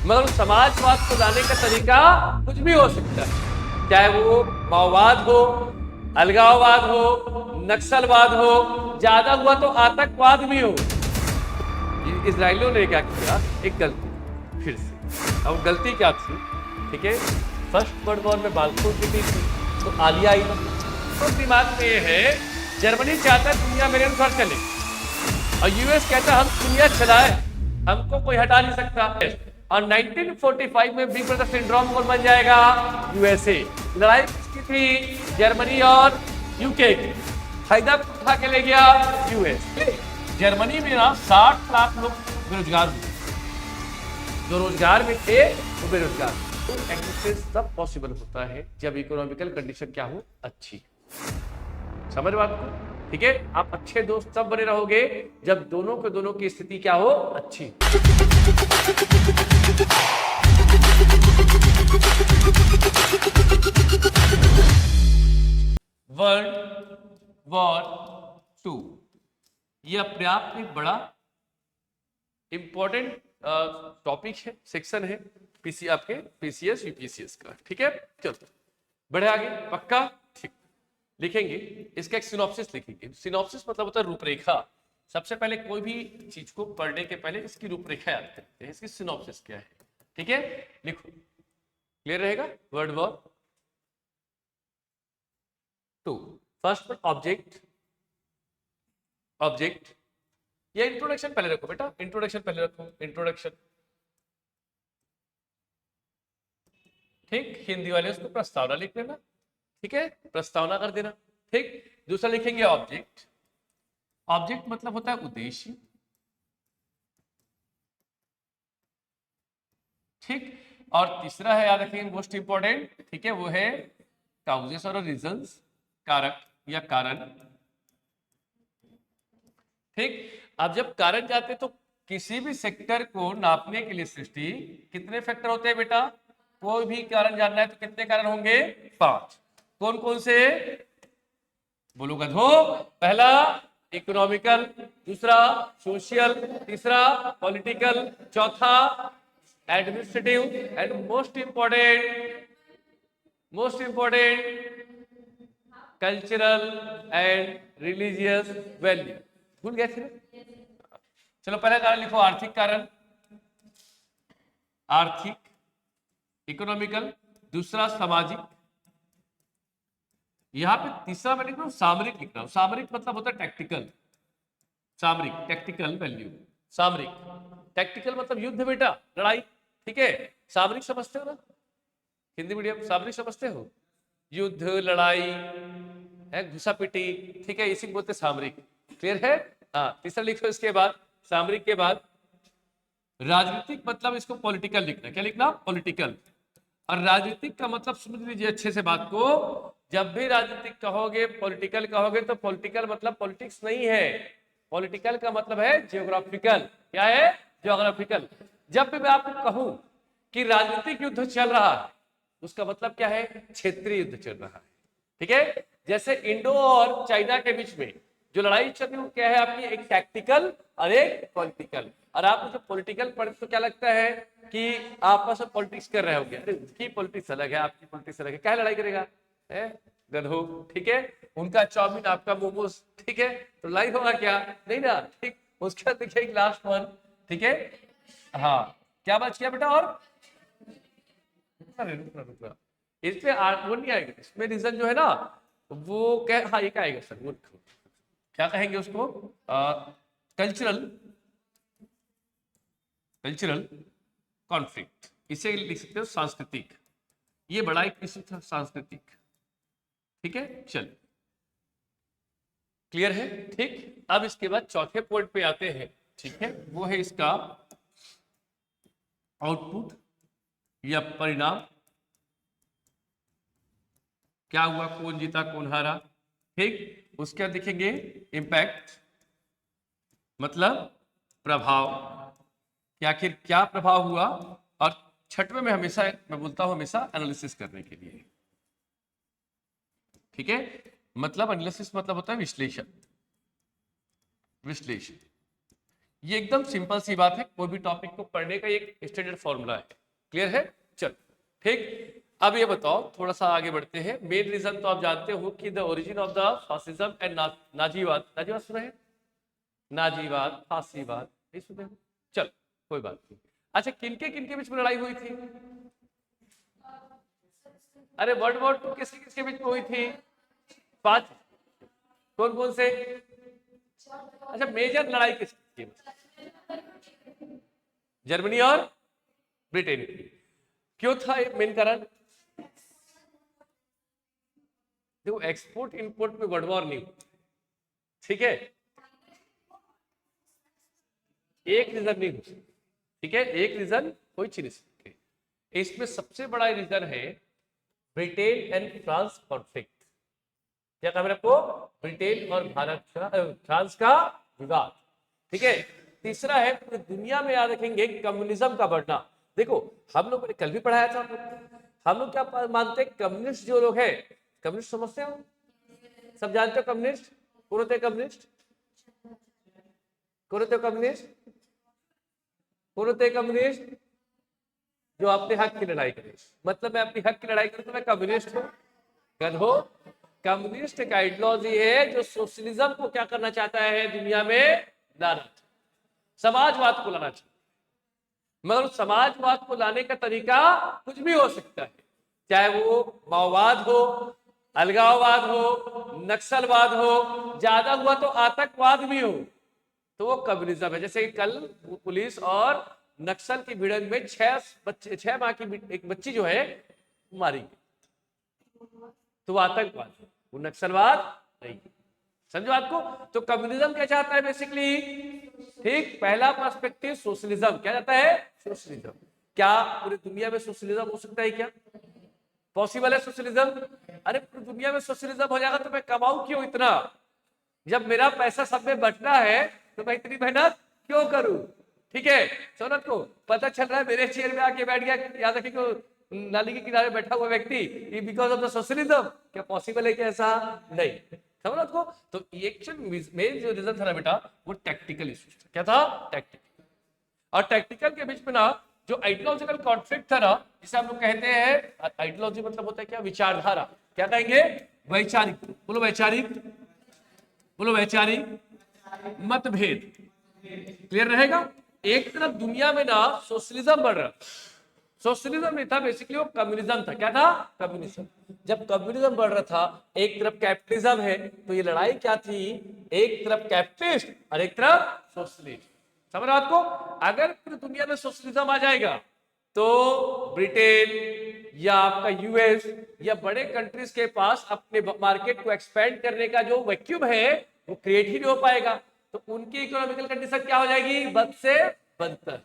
मगर उस समाजवाद को लाने का तरीका कुछ भी हो सकता है, चाहे वो माओवाद हो, अलगाववाद हो, नक्सलवाद हो, ज्यादा हुआ तो आतंकवाद भी हो। इजरायलियों ने क्या किया, एक गलती फिर से। अब गलती क्या थी, ठीक है, फर्स्ट वर्ल्ड वॉर में बाल्फोर ट्रीटी थी, तो आलिया आई ना, तो दिमाग में ये है जर्मनी चाहता है दुनिया मेरे अनुसार चले, और यूएस कहता हम दुनिया चलाए, हमको कोई हटा नहीं सकता। और 1945 में बिग ब्रदर सिंड्रोम कौन बन जाएगा, यूएसए। लड़ाई किसकी थी, जर्मनी और यूके की। फायदा उठा के ले गया यूएस। जर्मनी में ना 60 लाख लोग बेरोजगार हुए, जो रोजगार में थे वो बेरोजगार। तो एग्जिस्टेंस तब पॉसिबल होता है जब इकोनॉमिकल कंडीशन क्या हो, अच्छी। समझ बात को, ठीक है। आप अच्छे दोस्त तब बने रहोगे जब दोनों की स्थिति क्या हो, अच्छी। वर्ल्ड वॉर 2 ये अपने आप में बड़ा इंपॉर्टेंट टॉपिक है, सेक्शन है पीसी आपके पीसीएस यूपीसीएस का, ठीक है। चलो बढ़े आगे, पक्का, ठीक। लिखेंगे इसका एक सिनॉप्सिस लिखेंगे। सिनॉप्सिस मतलब होता है रूपरेखा। सबसे पहले कोई भी चीज को पढ़ने के पहले इसकी रूपरेखा याद करते हैं, इसकी सिनॉप्सिस क्या है, ठीक है। लिखो, क्लियर रहेगा। World war 2, first object, object या इंट्रोडक्शन पहले रखो बेटा, इंट्रोडक्शन पहले रखो, इंट्रोडक्शन, ठीक। हिंदी वाले उसको प्रस्तावना लिख लेना, ठीक है, प्रस्तावना कर देना, ठीक। दूसरा लिखेंगे ऑब्जेक्ट। ऑब्जेक्ट मतलब होता है उद्देश्य, ठीक। और तीसरा है, याद रखेंगे मोस्ट इंपॉर्टेंट, ठीक है, वो है काउजेस और रीजंस, कारक या कारण, ठीक। अब जब कारण जाते तो किसी भी सेक्टर को नापने के लिए सृष्टि कितने फैक्टर होते हैं बेटा, कोई भी कारण जानना है तो कितने कारण होंगे, 5। कौन कौन से, बोलो गधो। पहला इकोनॉमिकल, दूसरा सोशल, तीसरा पॉलिटिकल, चौथा administrative, and most important cultural and religious value. भूल गए थे ना? चलो पहला कारण लिखो, आर्थिक कारण, आर्थिक, इकोनॉमिकल, दूसरा सामाजिक, यहां पे तीसरा मैं लिख रहा हूं सामरिक लिख रहा हूं। सामरिक मतलब होता है टैक्टिकल, सामरिक टेक्टिकल वैल्यू, सामरिक टैक्टिकल मतलब युद्ध बेटा, लड़ाई, ठीक है। सामरिक समझते हो ना, हिंदी मीडियम, सामरिक समझते हो, युद्ध, लड़ाई है, घुसा पिटी, ठीक है, इसी को बोलते सामरिक। क्लियर है। हाँ, तीसरा लिखो इसके बाद, सामरिक के बाद राजनीतिक, मतलब इसको पॉलिटिकल लिखना। क्या लिखना, पॉलिटिकल। और राजनीतिक का मतलब समझ लीजिए अच्छे से बात को, जब भी राजनीतिक कहोगे, पॉलिटिकल कहोगे, तो पॉलिटिकल मतलब पॉलिटिक्स नहीं है, पॉलिटिकल का मतलब है जियोग्राफिकल। क्या है, जियोग्राफिकल। जब भी मैं आपको कहूं कि राजनीतिक युद्ध चल रहा है, उसका मतलब क्या है, क्षेत्रीय युद्ध चल रहा है, ठीक है। जैसे इंडो और चाइना के बीच में जो लड़ाई चल रही है, क्या है आपकी, एक टैक्टिकल और एक पॉलिटिकल। और आप जो पॉलिटिकल पढ़ते तो क्या लगता है कि आपस में पॉलिटिक्स कर रहे होंगे, अरे उसकी पॉलिटिक्स अलग है, आपकी पॉलिटिक्स अलग है, क्या लड़ाई करेगा, है गधो, ठीक है। उनका चाउमीन, आपका मोमोज, ठीक है, तो लड़ाई होगा क्या, नहीं ना, ठीक। उसके बाद देखिए लास्ट वन, ठीक है। हाँ, क्या बात किया बेटा, और रुकना, इसमें वो नहीं आएगा, इसमें रीजन जो है ना, वो कह, हाँ ये क्या आएगा सर, वो क्या कहेंगे उसको, कल्चरल, कल्चरल कॉन्फ्लिक्ट, इसे लिख सकते हो सांस्कृतिक। ये बड़ा एक विषय था, सांस्कृतिक, ठीक है। चल, क्लियर है, ठीक। अब इसके बाद चौथे पॉइंट पे आते हैं, ठीक है, वो है इसका आउटपुट या परिणाम। क्या हुआ, कौन जीता कौन हारा, ठीक। उसके बाद देखेंगे इंपैक्ट, मतलब प्रभाव, कि आखिर क्या प्रभाव हुआ। और छठवें में हमेशा मैं बोलता हूं, हमेशा एनालिसिस करने के लिए, ठीक है। मतलब एनालिसिस मतलब होता है विश्लेषण, विश्लेषण ये एकदम सिंपल सी बात है, कोई भी टॉपिक को पढ़ने का एक स्टैंडर्ड फॉर्मूला है। क्लियर है? चल ठीक। अब ये बताओ, थोड़ा सा आगे बढ़ते हैं। मेन रीजन तो आप जानते हो कि the origin of the fascism and नाजीवाद, नाजीवाद सुना है? नाजीवाद, फासीवाद, नहीं सुने? चल कोई बात नहीं। अच्छा, किनके बीच में लड़ाई हुई थी? अरे वर्ल्ड वॉर टू किसके किसके बीच में हुई थी? 5। कौन कौन से? अच्छा, मेजर लड़ाई किसकी? जर्मनी और ब्रिटेन की। क्यों था मेन कारण? देखो, एक्सपोर्ट इंपोर्ट में वर्ल्ड वॉर नहीं हुई, ठीक है? एक रीजन नहीं हो सकता, ठीक है? एक रीजन कोई चीज नहीं सकती। इसमें सबसे बड़ा रीजन है ब्रिटेन एंड फ्रांस कॉन्फ्लिक्ट। क्या कहा मैंने आपको? ब्रिटेन और भारत का, फ्रांस का विवाद, ठीक है? तीसरा है, पूरी दुनिया में याद रखेंगे, कम्युनिज्म का बढ़ना। देखो, हम लोग ने कल भी पढ़ाया था, हम लोग क्या मानते हैं? कम्युनिस्ट जो लोग हैं, कम्युनिस्ट समझते हो? सब जानते हो कम्युनिस्ट कौन होते हैं? कम्युनिस्ट कौन होते हैं? कम्युनिस्ट कौन होते हैं? कम्युनिस्ट जो अपने हक की लड़ाई करे। मतलब मैं अपनी हक की लड़ाई करूं तो मैं कम्युनिस्ट हूं? गधो, कम्युनिस्ट एक आइडियोलॉजी है जो सोशलिज्म को क्या करना चाहता है? दुनिया में लाना, समाजवाद को लाना चाहता है। मगर समाजवाद को लाने का तरीका कुछ भी हो सकता है, चाहे वो माओवाद हो, अलगाववाद हो, नक्सलवाद हो, ज्यादा हुआ तो आतंकवाद भी हो, तो वो कम्युनिज्म है। जैसे कल पुलिस और नक्सल की भिड़ंत में 6 माह की एक बच्ची जो है मारी गई, तो वो आतंकवाद है, वो नक्सलवाद नहीं। समझो बात को? तो कम्युनिज्म क्या चाहता है बेसिकली? ठीक, पहला पर्सपेक्टिव सोशलिज्म। क्या चाहता है? सोशलिज्म। क्या पूरी दुनिया में सोशलिज्म हो सकता है? क्या पॉसिबल है सोशलिज्म? अरे पूरी दुनिया में सोशलिज्म हो जाएगा तो मैं कमाऊं क्यों इतना? जब मेरा पैसा सब में बटना है तो मैं इतनी मेहनत क्यों करूं? ठीक है, सोनत को पता चल रहा है मेरे चेयर में आके बैठ गया, याद रखिए को नाली के किनारे बैठा हुआ व्यक्ति, बिकॉज ऑफ द सोशलिज्म। क्या पॉसिबल है? क्या ऐसा नहीं? समझ को? तो एक्चुअल मेन जो रीजन था ना बेटा, वो टैक्टिकल इशू था। क्या था? टैक्टिकल। और टैक्टिकल के बीच में ना जो आइडियोलॉजिकल कॉन्फ्लिक्ट था ना, जिसे हम लोग कहते हैं, आइडियोलॉजी मतलब होता है क्या? विचारधारा। क्या कहेंगे? वैचारिक। बोलो वैचारिक, बोलो वैचारिक मतभेद। क्लियर रहेगा? एक तरफ दुनिया में ना सोशलिज्म बढ़ रहा, सोशलिज्म नहीं था बेसिकली, वो कम्युनिज्म था। क्या था? कम्युनिज्म। जब कम्युनिज्म बढ़ रहा था, एक तरफ कैपिटलिज्म है, तो ये लड़ाई क्या थी? एक तरफ कैपिटलिस्ट और एक तरफ सोशलिस्ट। समझ रहे हो आपको? अगर पूरी दुनिया में सोशलिज्म आ जाएगा तो ब्रिटेन या आपका यूएस या बड़े कंट्रीज के पास अपने मार्केट को एक्सपेंड करने का जो वैक्यूम है वो क्रिएट ही नहीं हो पाएगा, तो उनकी इकोनॉमिकल कंडीशन क्या हो जाएगी? बद से बदतर।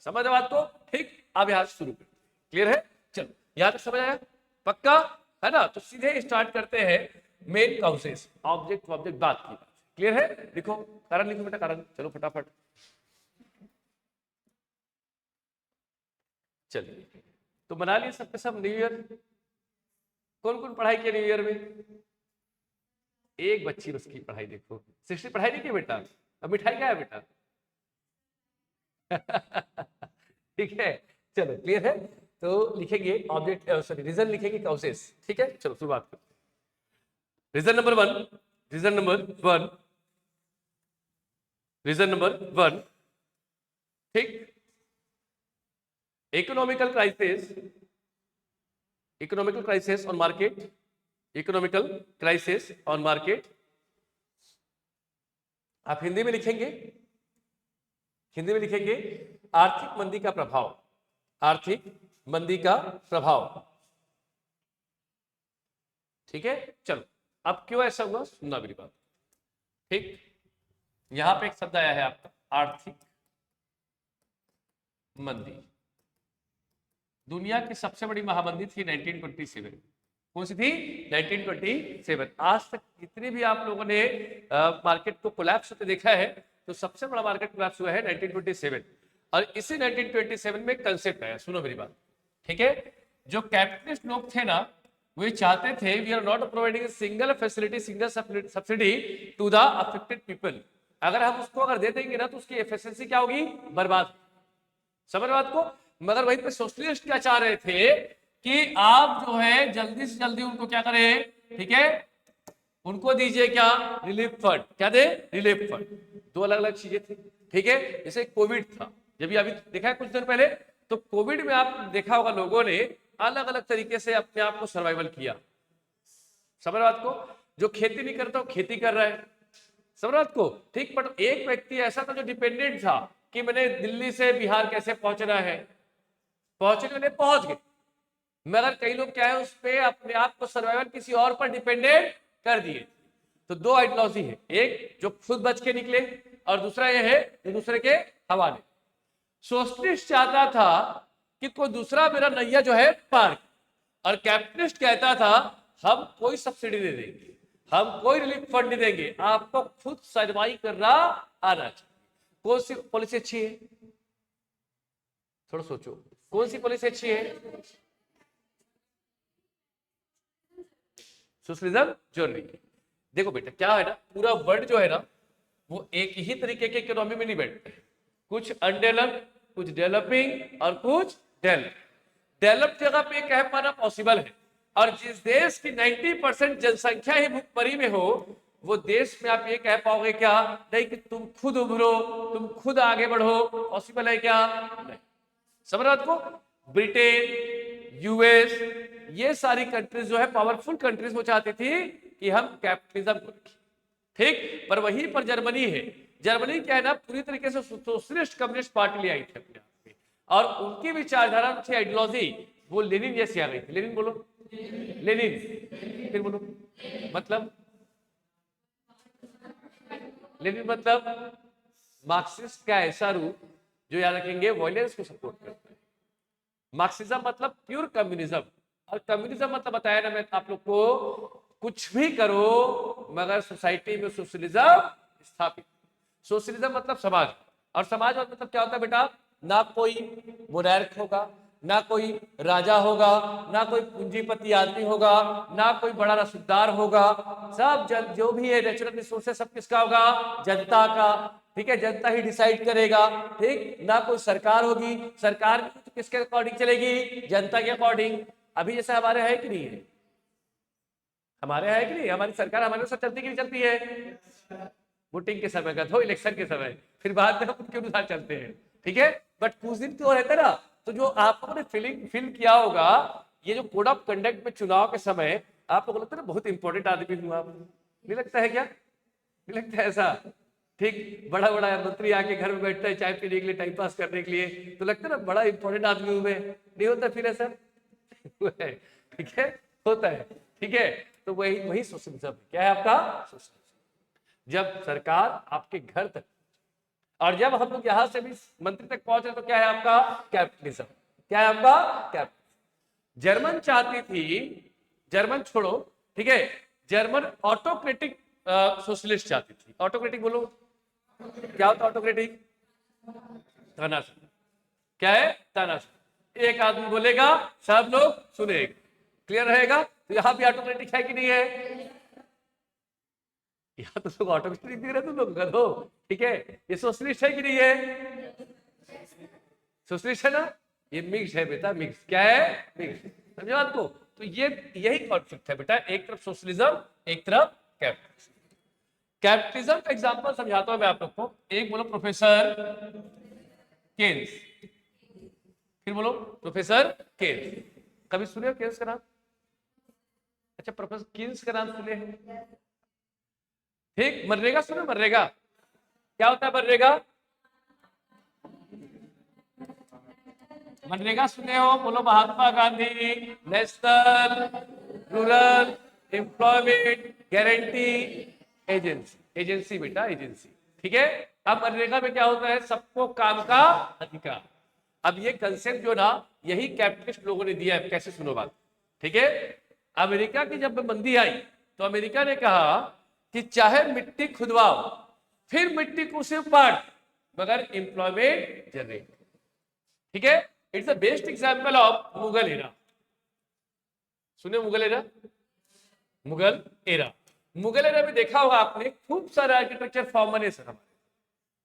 समझ रहे बात को? ठीक, अब यहां से शुरू करते। क्लियर है? चलो, यहां तक समझ आया? पक्का है ना? तो सीधे स्टार्ट करते हैं मेन कॉजेस, ऑब्जेक्ट ऑब्जेक्ट बात की बात। क्लियर है? लिखो कारण, लिखो बेटा कारण, चलो फटाफट। चलिए, तो बना लिए सबके सब न्यू ईयर। कौन कौन पढ़ाई किया न्यू ईयर में? एक बच्ची उसकी पढ़ाई देखो, सिस्टर पढ़ाई नहीं की बेटा? अब मिठाई क्या है बेटा? ठीक है, चलो क्लियर है? तो लिखेंगे ऑब्जेक्ट, सॉरी रीजन लिखेंगे कॉजेस। ठीक है, चलो शुरुआत करते हैं। Reason number 1, reason number 1, reason number 1, ठीक, economical crisis, economical crisis on market, economical crisis on market. आप हिंदी में लिखेंगे, हिंदी में लिखेंगे आर्थिक मंदी का प्रभाव, आर्थिक मंदी का प्रभाव। ठीक है, चलो अब क्यों ऐसा हुआ सुनना मेरी बात। ठीक, यहां पे एक शब्द आया है आपका आर्थिक मंदी। दुनिया की सबसे बड़ी महामंदी थी 1927। कौन सी थी? 1927। आज तक जितने भी आप लोगों ने मार्केट को कोलैप्स होते देखा है, तो सबसे बड़ा मार्केट कोलैप्स हुआ है 1927। और इसी 1927 में कंसेप्ट आया, सुनो मेरी बात। ठीक है, जो कैपिटलिस्ट लोग थे ना, वे चाहते थे we are not providing single facility, single subsidy to the affected people, अगर हम उसको अगर दे देंगे ना तो उसकी एफिशिएंसी क्या होगी, बर्बाद। समझ बात को। मगर वहीं पे सोशलिस्ट क्या चाह रहे थे कि आप जो है जल्दी से जल्दी उनको क्या करें, ठीक है, उनको दीजिए क्या, रिलीफ फंड। क्या दे, रिलीफ फंड। दो अलग अलग चीजें थी, ठीक है। जैसे कोविड था, जब अभी देखा है कुछ दिन पहले, तो कोविड में आप देखा होगा लोगों ने अलग अलग तरीके से अपने आप को सर्वाइवल किया। समझ बात को। जो खेती नहीं करता वो खेती कर रहा है, समझ बात को, ठीक। बट एक व्यक्ति ऐसा था जो डिपेंडेंट था कि मैंने दिल्ली से बिहार कैसे पहुंचना है, पहुंचने में पहुंच गए। मगर कई लोग क्या है, उस पे अपने आप को सर्वाइवल किसी और पर डिपेंडेंट कर दिए। तो दो आइडियोलॉजी है, एक जो खुद बच के निकले और दूसरा ये है जो दूसरे के हवाले। सोशलिस्ट चाहता था कि कोई दूसरा मेरा नैया जो है पार, और कैपिटलिस्ट कहता था हम कोई सब्सिडी नहीं देंगे, हम कोई रिलीफ फंड नहीं देंगे, आपको खुद सर्वाइव करना आना चाहिए। कौन सी पॉलिसी अच्छी है, थोड़ा सोचो, कौन सी पॉलिसी अच्छी है। सोशलिज्म जरूरी है। देखो बेटा क्या है ना, पूरा वर्ल्ड जो है ना वो एक ही तरीके के इकोनॉमी में नहीं बैठते हैं। कुछ अनडेवलप्ड, कुछ डेवलपिंग और कुछ डेवलप्ड जगह पे कह पाना पॉसिबल है। और जिस देश की 90% जनसंख्या ही भुखमरी में हो, वो देश में आप ये कह पाओगे क्या, नहीं कि तुम खुद उभरो, तुम खुद आगे बढ़ो, पॉसिबल है क्या, नहीं। समझ रहे हो आपको। ब्रिटेन, यूएस, ये सारी कंट्रीज जो है पावरफुल कंट्रीज, वो चाहती थी कि हम कैपिटलिज्म को रखें, ठीक। पर वहीं पर जर्मनी है, जर्मनी क्या है ना, पूरी तरीके से सोशलिस्ट कम्युनिस्ट पार्टी ले आई थी अपने आप में, और उनकी विचारधारा थी, आइडियोलॉजी वो लेनिन जैसी आ गई थी। लेनिन बोलो, लेनिन, फिर बोलो, मतलब लेनिन मतलब मार्क्सिस्ट का ऐसा रूप जो याद रखेंगे वायलेंस को सपोर्ट करता है। मार्क्सिज्म मतलब प्योर कम्युनिज्म, और कम्युनिज्म मतलब बताया ना मैं आप लोग को, कुछ भी करो मगर सोसाइटी में सोशलिज्म स्थापित। सोशलिज्म मतलब समाज, और समाज मतलब क्या होता है बेटा, ना कोई मोनार्क होगा, ना कोई राजा होगा, ना कोई पूंजीपति आदमी होगा, ना कोई बड़ा रसूखदार होगा, सब जन जो भी है नेचुरल रिसोर्सेस सब किसका होगा, जनता का, ठीक है। जनता ही डिसाइड करेगा, ठीक। ना कोई सरकार होगी, सरकार तो किसके अकॉर्डिंग चलेगी, जनता के अकॉर्डिंग। अभी जैसे हमारे है कि नहीं है, हमारे है कि नहीं, हमारी सरकार हमारे साथ चलती कि नहीं चलती है, वोटिंग के समय का तो, इलेक्शन के समय, फिर बाद में हम उनके अनुसार चलते हैं, ठीक है। बट कुछ दिन तो रहता है ना, तो जो आप लोगों ने फील किया होगा, ये जो कोड ऑफ कंडक्ट में चुनाव के समय आप लोगों को लगता है ना बहुत इंपॉर्टेंट आदमी हूँ आप, नहीं लगता है क्या, नहीं लगता है ऐसा, ठीक। बड़ा बड़ा मंत्री आके घर में बैठता है चाय पीने के लिए, टाइम पास करने के लिए, तो लगता है ना बड़ा इंपॉर्टेंट आदमी हूं मैं, नहीं होता फिर ऐसा ठीक है, होता है, ठीक है। तो वही वही सोशलिज्म क्या है आपका, सोशलिज्म। जब सरकार आपके घर तक, और जब हम लोग यहां से भी मंत्री तक पहुंच रहे तो क्या है आपका, कैपिटलिज्म। क्या है आपका, कैपिटलिज्म। जर्मन चाहती थी, जर्मन छोड़ो, ठीक है, जर्मन ऑटोक्रेटिक सोशलिस्ट चाहती थी। ऑटोक्रेटिक बोलो, क्या होता है ऑटोक्रेटिक, तानाशाही। क्या है, तानाशाही। एक आदमी बोलेगा सब लोग सुनेगा, क्लियर रहेगा। तो यहां भी ऑटोक्रेटिक है कि नहीं है, यहाँ तो लोग ऑटोमेटिक दिख रहे, तुम लोग गधो, ठीक है। ये सोशलिस्ट है कि नहीं है, सोशलिस्ट है ना, ये मिक्स है बेटा, मिक्स। क्या है, मिक्स। समझे बात को। तो ये यही कॉन्फ्लिक्ट है बेटा, एक तरफ सोशलिज्म, एक तरफ कैपिटलिज्म। कैपिटलिज्म का एग्जांपल समझाता हूं मैं आप लोग को। एक बोलो प्रोफेसर केन्स, फिर बोलो प्रोफेसर केन्स। कभी सुने हो केन्स का नाम, अच्छा प्रोफेसर केन्स का नाम सुने हैं, ठीक। मनरेगा सुनो, मनरेगा क्या होता है, मनरेगा, मनरेगा सुने हो, बोलो Mahatma Gandhi national rural employment guarantee agency, agency बेटा, एजेंसी, ठीक है। अब मनरेगा में क्या होता है, सबको काम का अधिकार। अब ये कंसेप्ट जो ना, यही कैपिटलिस्ट लोगों ने दिया है, कैसे सुनो बात, ठीक है। अमेरिका की जब मंदी आई तो अमेरिका ने कहा कि चाहे मिट्टी खुदवाओ, फिर मिट्टी को सिर्फ पाट, मगर एम्प्लॉयमेंट जनरेट, ठीक है। It's the best example of Mughal era. सुने Mughal era, Mughal era, Mughal era में देखा होगा आपने खूब सारे आर्किटेक्चर फॉर्म बने सर हमारे,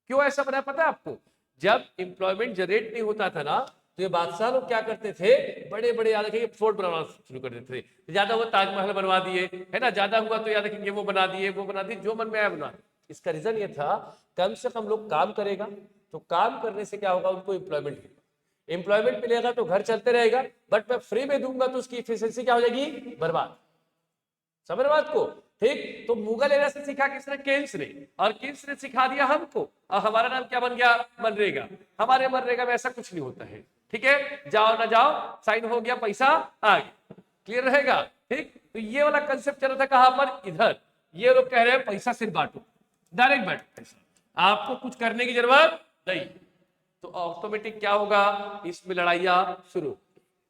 क्यों ऐसा बना पता है आपको? जब एम्प्लॉयमेंट जनरेट नहीं होता था ना, तो ये बादशाह लोग क्या करते थे, बड़े बड़े याद रखेंगे फोर्ट बनाना शुरू कर देते थे। ज्यादा हुआ ताजमहल बनवा दिए, है ना, ज्यादा हुआ तो याद रखेंगे वो बना दिए, वो बना दिए, जो मन में आया बना। इसका रीजन ये था, कम से कम लोग काम करेगा, तो काम करने से क्या होगा, उनको एम्प्लॉयमेंट मिलेगा। एम्प्लॉयमेंट मिलेगा तो घर चलते रहेगा, बट मैं फ्री में दूंगा तो उसकी इफिशियंसी क्या हो जाएगी, बर्बाद। समझ रहे बात को? ठीक, तो मुगल एरा से सीखा किसने, केन्स ने, और केन्स ने सिखा दिया हमको, और हमारा नाम क्या बन गया, मनरेगा। हमारे मनरेगा में ऐसा कुछ नहीं होता है, ठीक है, जाओ ना जाओ, साइन हो गया, पैसा आ गया, क्लियर रहेगा। ठीक, तो ये वाला कंसेप्ट चल रहा था कहां पर, इधर। ये लोग कह रहे हैं पैसा सिर्फ बांटो, डायरेक्ट बांटो पैसा, आपको कुछ करने की जरूरत नहीं। तो ऑटोमेटिक क्या होगा, इसमें लड़ाइयां शुरू।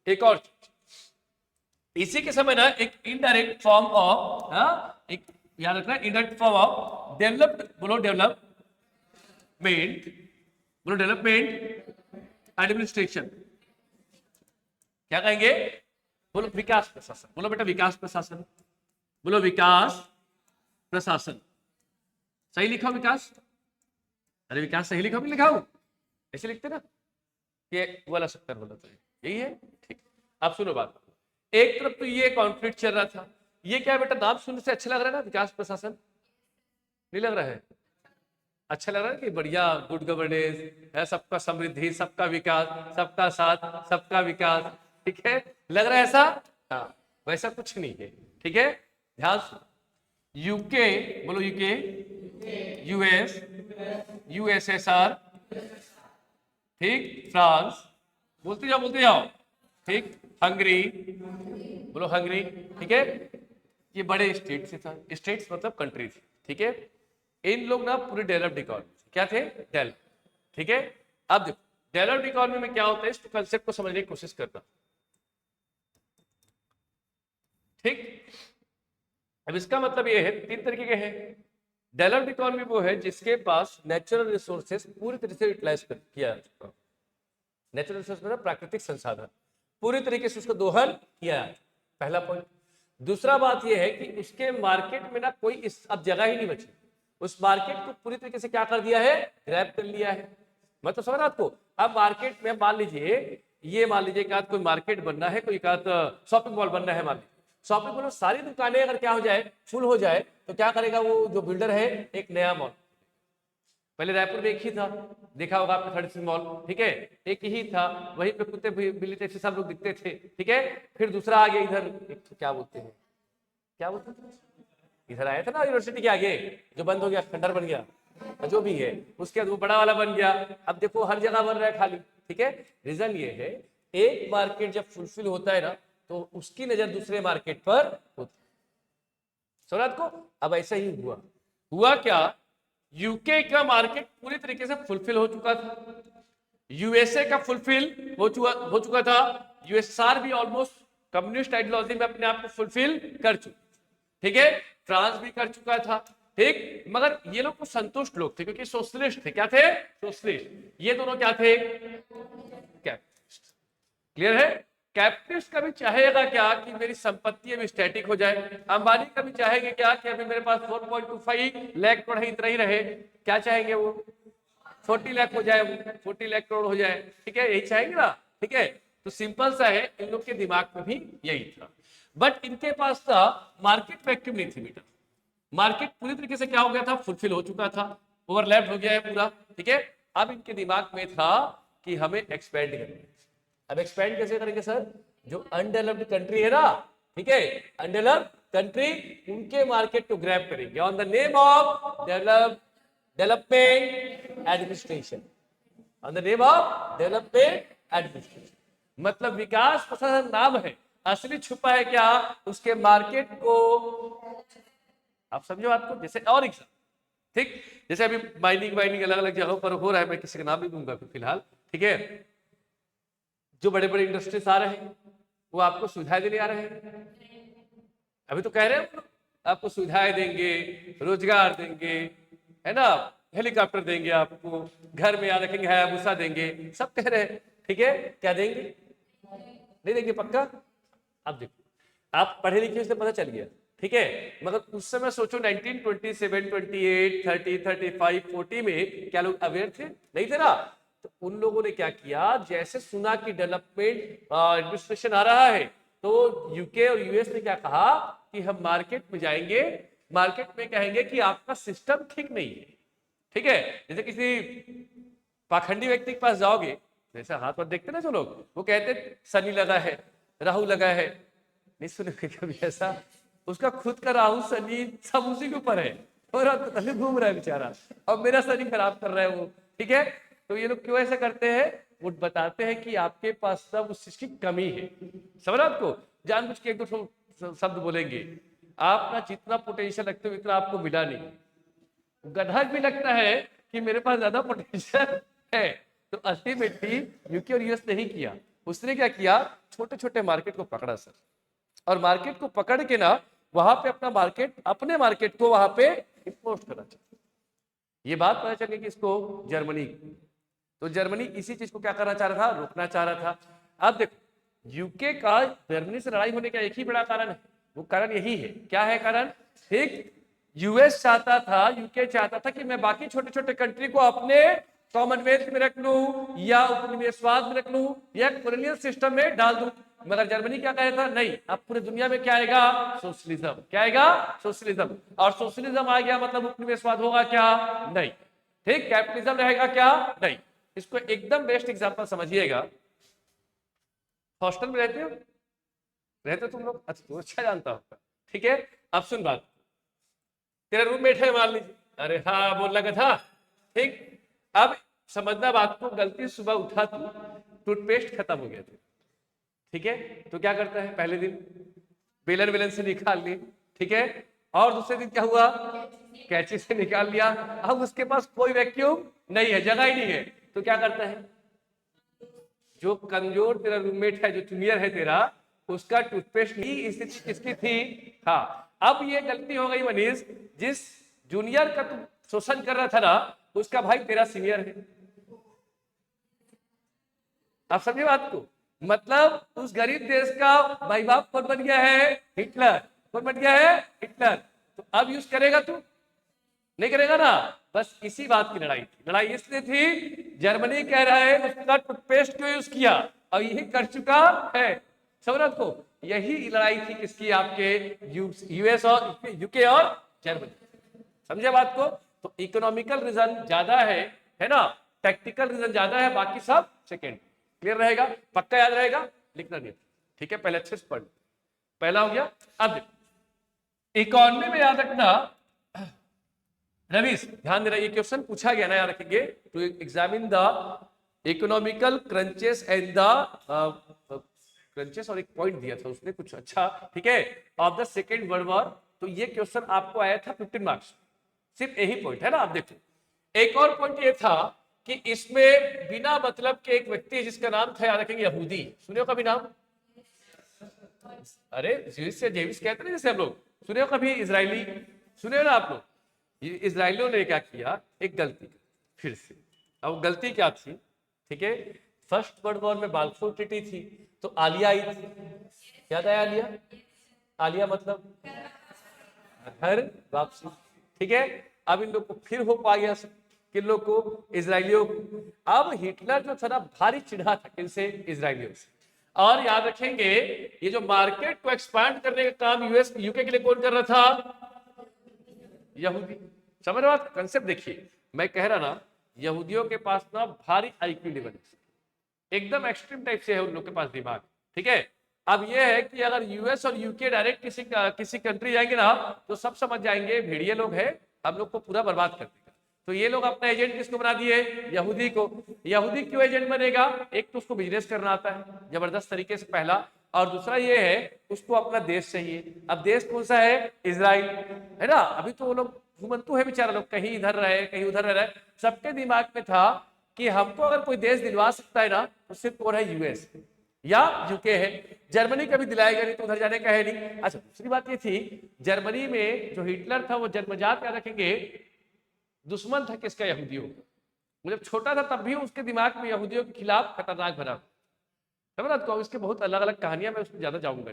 एक और चीज, इसी के समय ना एक इनडायरेक्ट फॉर्म ऑफ, एक याद रखना, इनडायरेक्ट फॉर्म ऑफ डेवलप्ड, बोलो डेवलपमेंट, बोलो डेवलपमेंट एडमिनिस्ट्रेशन, क्या कहेंगे, बोलो विकास प्रशासन, बोलो बेटा विकास प्रशासन, बोलो विकास प्रशासन। सही लिखा विकास, अरे विकास सही लिखा भी लिखाओ, ऐसे लिखते ना, ये वाला सेक्टर बोला तो यही है। ठीक, आप सुनो बात, एक तरफ तो ये कॉन्फ्लिक्ट चल रहा था, ये क्या है बेटा, नाम सुनने से अच्छा लग रहा है ना, विकास प्रशासन, नहीं लग रहा है, अच्छा लग रहा है कि बढ़िया, गुड गवर्नेंस है, सबका समृद्धि, सबका विकास, सबका साथ, सबका विकास, ठीक है, लग रहा है ऐसा। हाँ, वैसा कुछ नहीं है, ठीक है, ध्यान सुनो। यूके, बोलो यूके, यूएस, यूएसएसआर, ठीक, फ्रांस, बोलते जाओ, ठीक, हंगरी, बोलो हंगरी, ठीक है, ये बड़े स्टेट से था, स्टेट्स मतलब कंट्री थी, ठीक है, इन लोग ना पूरे डेवलप्ड इकोनॉमी क्या थे, डेवलप, ठीक है। अब देखो डेवलप्ड इकोनॉमी में क्या होता है, इस कंसेप्ट को समझने की कोशिश करना, ठीक। अब इसका मतलब ये है, तीन तरीके के हैं। डेवलप्ड इकोनॉमी वो है जिसके पास नेचुरल रिसोर्सेस पूरी तरह से यूटिलाइज किया जा चुका, नेचुरल रिसोर्स मतलब प्राकृतिक संसाधन पूरी तरीके से उसका दोहन किया है, पहला पॉइंट। दूसरा बात यह है कि उसके मार्केट में ना कोई अब जगह ही नहीं बची, उस मार्केट को पूरी तरीके से क्या कर दिया है, ग्रैब कर लिया है। मतलब समझ आपको, अब मार्केट में मान लीजिए, ये मान लीजिए कि कोई मार्केट बनना है, कोई शॉपिंग मॉल बनना है, मान लीजिए शॉपिंग मॉल में सारी दुकानें अगर क्या हो जाए, फुल हो जाए, तो क्या करेगा वो जो बिल्डर है, एक नया मॉल। पहले रायपुर में एक ही था, देखा होगा आपने 36 मॉल, ठीक है, एक ही था, वहीं पे कुत्ते बिल्ली टैक्सी सब लोग दिखते थे, ठीक है। फिर दूसरा आ गया इधर, क्या बोलते हैं, क्या बोलते थे, इधर आया था ना यूनिवर्सिटी के आगे, जो बंद हो गया, खंडर बन गया, जो भी है, उसके बाद वो बड़ा वाला बन गया। अब देखो हर जगह बन रहा है खाली, ठीक है। रीजन ये है, एक मार्केट जब फुलफिल होता है ना, तो उसकी नजर दूसरे मार्केट पर होती है। समझ को? अब ऐसा ही हुआ क्या, यूके का मार्केट पूरी तरीके से फुलफिल हो चुका था, यूएसए का फुलफिल हो चुका था, यूएसआर भी ऑलमोस्ट कम्युनिस्ट आइडियोलॉजी में अपने आप को फुलफिल कर चुका, ठीक है, फ्रांस भी कर चुका था, ठीक। मगर ये लोग कुछ संतुष्ट लोग थे, क्योंकि सोशलिस्ट थे, क्या थे, सोशलिस्ट। ये दोनों क्या थे, कैपिटलिस्ट। क्लियर है? कैपिटलिस्ट कभी चाहेगा क्या कि मेरी संपत्ति अभी स्टैटिक हो जाए, अंबानी कभी चाहेंगे क्या कि अभी मेरे पास 4.25 लाख करोड़ इतना ही रहे, क्या चाहेंगे वो, 40 लाख हो जाए, 40 लाख करोड़ हो जाए, ठीक है, यही चाहेंगे ना, ठीक है। तो सिंपल सा है, इन लोग के दिमाग में भी यही था, बट इनके पास था मार्केट फैक्टिव नहीं थी बेटा, मार्केट पूरी तरीके से क्या हो गया था, फुलफिल हो चुका था, ओवरलैप हो गया है पूरा, ठीक है। अब इनके दिमाग में था कि हमें एक्सपेंड करना है। अब एक्सपेंड कैसे करेंगे सर, जो अनडेवलप्ड कंट्री है ना, ठीक है, अनडेवलप्ड कंट्री, उनके मार्केट को ग्रैब करेंगे on the name of development administration, on the name of development administration. मतलब विकास प्रशासन नाम है, असली छुपा है क्या, उसके मार्केट को, आप समझो आपको, जैसे और एग्जाम, ठीक, जैसे अभी माइनिंग अलग अलग जगहों पर हो रहा है, मैं किसी का नाम नहीं दूंगा फिलहाल, ठीक है। जो बड़े बड़े इंडस्ट्रीज आ रहे हैं, वो आपको सुविधाएं देने आ रहे हैं, अभी तो कह रहे हैं आपको सुविधाएं देंगे, रोजगार देंगे, है ना, हेलीकॉप्टर देंगे आपको, घर में याद रखेंगे, हायाबुसा देंगे, सब कह रहे हैं, ठीक है। क्या देंगे, नहीं देंगे पक्का। अब देखो, आप पढ़े लिखे से पता चल गया, ठीक है। मगर उस समय सोचो 1927, 28, 30, 35, 40 में क्या लोग अवेयर थे? नहीं थे ना। तो उन लोगों ने क्या किया, जैसे सुना कि डेवलपमेंट एडमिनिस्ट्रेशन आ रहा है, तो यूके और यूएस ने क्या कहा कि हम मार्केट में जाएंगे, मार्केट में कहेंगे कि आपका सिस्टम ठीक नहीं है। ठीक है, जैसे किसी पाखंडी व्यक्ति के पास जाओगे, जैसे हाथ पर देखते ना जो लोग, वो कहते शनि लगा है, राहु लगा है। नहीं सुने कभी ऐसा? उसका खुद का राहु शनि सब उसी के ऊपर है और तभी घूम रहा है बेचारा, और मेरा शनि खराब कर रहा है वो। ठीक है, तो ये लोग क्यों ऐसा करते हैं? वो बताते हैं कि आपके पास सब उस चीज की कमी है। समझ आपको? जानबूझ के एक दो शब्द बोलेंगे, आप ना जितना पोटेंशियल रखते हो इतना आपको मिला नहीं। गधा भी लगता है कि मेरे पास ज्यादा पोटेंशियल है। तो अल्टीमेटली यूके और यूएस ने ही किया, उसने क्या किया, छोटे छोटे मार्केट को पकड़ा सर, और मार्केट को पकड़ के ना वहां पे अपना मार्केट, अपने मार्केट को वहां पे इंपोर्ट करना चाहिए। ये बात पता चली कि इसको जर्मनी, तो जर्मनी इसी चीज को क्या करना चाह रहा था, रोकना चाह रहा था। अब देखो यूके का जर्मनी से लड़ाई होने का एक ही बड़ा कारण है, वो कारण यही है। क्या है कारण? एक यूएस चाहता था, यूके चाहता था कि मैं बाकी छोटे छोटे कंट्री को अपने कॉमनवेल्थ में रख लूं या उपनिवेशवाद में रख लूं या कॉलोनियल सिस्टम में डाल दूं। मगर जर्मनी क्या कह रहा था, नहीं, अब पूरे दुनिया में क्या आएगा, सोशलिज्म। क्या आएगा? सोशलिज्म। और सोशलिज्म आ गया मतलब उपनिवेशवाद होगा क्या? नहीं। ठीक, कैपिटलिज्म रहेगा क्या? नहीं। इसको एकदम बेस्ट एग्जांपल समझिएगा। हॉस्टल में रहते हो, रहते हो तुम लोग? अच्छा, तो अच्छा जानता होगा। ठीक है, अब सुन बात, तेरा रूममेट है मान लीजिए, अरे हाँ बोल लगा था। ठीक, अब समझना बात को, गलती सुबह उठा तू, टूथपेस्ट खत्म हो गया था। ठीक है, तो क्या करता है, पहले दिन बेलन वेलन से निकाल ली। ठीक है, और दूसरे दिन क्या हुआ, कैंची से निकाल लिया। अब उसके पास कोई वैक्यूम नहीं है, जगह ही नहीं है, तो क्या करता है, जो कमजोर तेरा रूममेट है, जो जूनियर है तेरा, उसका टूथपेस्ट ही स्थिति किसकी थी? हाँ। अब ये गलती हो गई मनीष, जिस जूनियर का तू शोषण कर रहा था ना, उसका भाई तेरा सीनियर है। आप समझे बात को? मतलब उस गरीब देश का भाई बाप कौन बन गया है? हिटलर। कौन बन गया है? हिटलर। तो अब यूज करेगा तू? नहीं करेगा ना। बस इसी बात की लड़ाई थी। लड़ाई इसलिए थी, जर्मनी कह रहा है उसका टूथपेस्ट क्यों यूज किया, और यही कर चुका है। समझ को? यही लड़ाई थी किसकी, आपके यूएस और यूके और जर्मनी। समझे बात को? तो इकोनॉमिकल रीजन ज्यादा है ना, टैक्टिकल रीजन ज्यादा है, बाकी सब सेकेंड। क्लियर रहेगा? पक्का याद रहेगा? लिखना नहीं। ठीक है, पहले अच्छे से पढ़, पहला हो गया। अब इकोनॉमी में याद रखना, रवीश ध्यान देना, ये क्वेश्चन पूछा गया ना, याद रखेंगे, to examine the economical crunches and the crunches, और एक पॉइंट दिया था उसने कुछ अच्छा, ठीक है, of the second world war. तो ये क्वेश्चन आपको आया था 15 मार्क्स, सिर्फ यही पॉइंट है ना। आप देखो, एक और पॉइंट ये था कि इसमें बिना मतलब के एक व्यक्ति जिसका नाम था, याद रखेंगे, यहूदी। सुनियो कभी नाम? अरे जीविस से जेविस कहते हैं जैसे हम लोग, सुनियो कभी? इजरायली सुनियो ना आप लोग? ये इजरायलियों ने क्या किया, एक गलती फिर से। अब गलती क्या थी? ठीक है, फर्स्ट वर्ल्ड वॉर में बाल्फोर ट्रीटी थी, तो आलिया आई थी। याद आया आलिया? आलिया मतलब घर वापसी। ठीक है, अब इन लोग को फिर हो पा गया, किन लोग को? इजरायलियों को। अब हिटलर जो था ना, भारी चिढ़ा था किनसे? इजरायलियों से। और याद रखेंगे, ये जो मार्केट को एक्सपांड करने का काम यूएस यूके के लिए कौन कर रहा था? यहूदी। समझ रहे हो? कंसेप्ट देखिए, मैं कह रहा ना, यहूदियों के पास ना भारी आईक्यू लेवल, एकदम एक्सट्रीम टाइप से है उन लोग के पास दिमाग। ठीक है, अब ये है कि अगर यूएस और यूके डायरेक्ट किसी कंट्री जाएंगे ना, तो सब समझ जाएंगे भेड़िए लोग हैं, हम लोग को पूरा बर्बाद कर देगा। तो ये लोग अपना एजेंट किसको बना दिए? यहूदी को। यहूदी क्यों एजेंट बनेगा? एक तो उसको बिजनेस करना आता है जबरदस्त तरीके से, पहला, और दूसरा ये है उसको अपना देश चाहिए। अब देश कौन सा है? इजराइल, है ना। अभी तो वो लोग घुमंतु है बेचारा लोग, कहीं इधर रहे कहीं उधर रहे। सबके दिमाग में था कि हमको अगर कोई देश दिलवा सकता है ना, तो सिर्फ कौन है? यूएस या यूके है। जर्मनी कभी दिलाएगा नहीं, तो उधर जाने का है नहीं। अच्छा, दूसरी बात ये थी, जर्मनी में जो हिटलर था वो जन्मजात क्या रखेंगे, दुश्मन था किसका? यहूदियों का। मतलब छोटा था तब भी उसके दिमाग में यहूदियों के खिलाफ खतरनाक भरा। समझ को? इसके बहुत अलग अलग कहानियां, मैं उसमें ज्यादा जाऊंगा।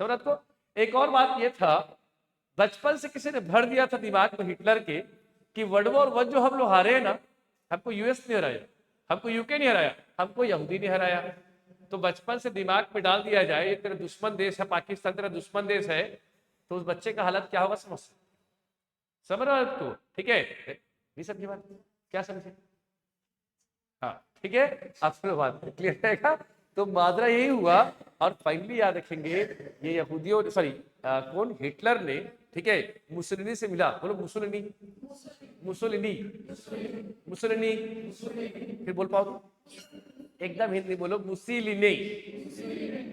समझ को? एक और बात ये था बचपन से किसी ने भर दिया था दिमाग में हिटलर के कि वर्ल्ड वॉर 1 जो हम लोग हारे हैं ना, हमको यूएस नहीं हराया, हमको यूके नहीं हराया, हमको यहूदी नहीं हराया। तो बचपन से दिमाग में डाल दिया जाए ये तेरा दुश्मन देश है, पाकिस्तान तेरा दुश्मन देश है, तो उस बच्चे का हालत क्या होगा समझ रहे हो तो, ठीक है। नहीं समझी बात, क्या समझे? हाँ ठीक है, आपको बात क्लियर रहेगा। तो माजरा यही हुआ। और फाइनली याद रखेंगे ये यहूदियों, सॉरी कौन, हिटलर ने, ठीक है, मुसोलिनी से मिला। बोलो मुसोलिनी, मुसोलिनी, मुसोलिनी, फिर बोल पाओगे एकदम हिंदी बोलो, मुसीलिनी,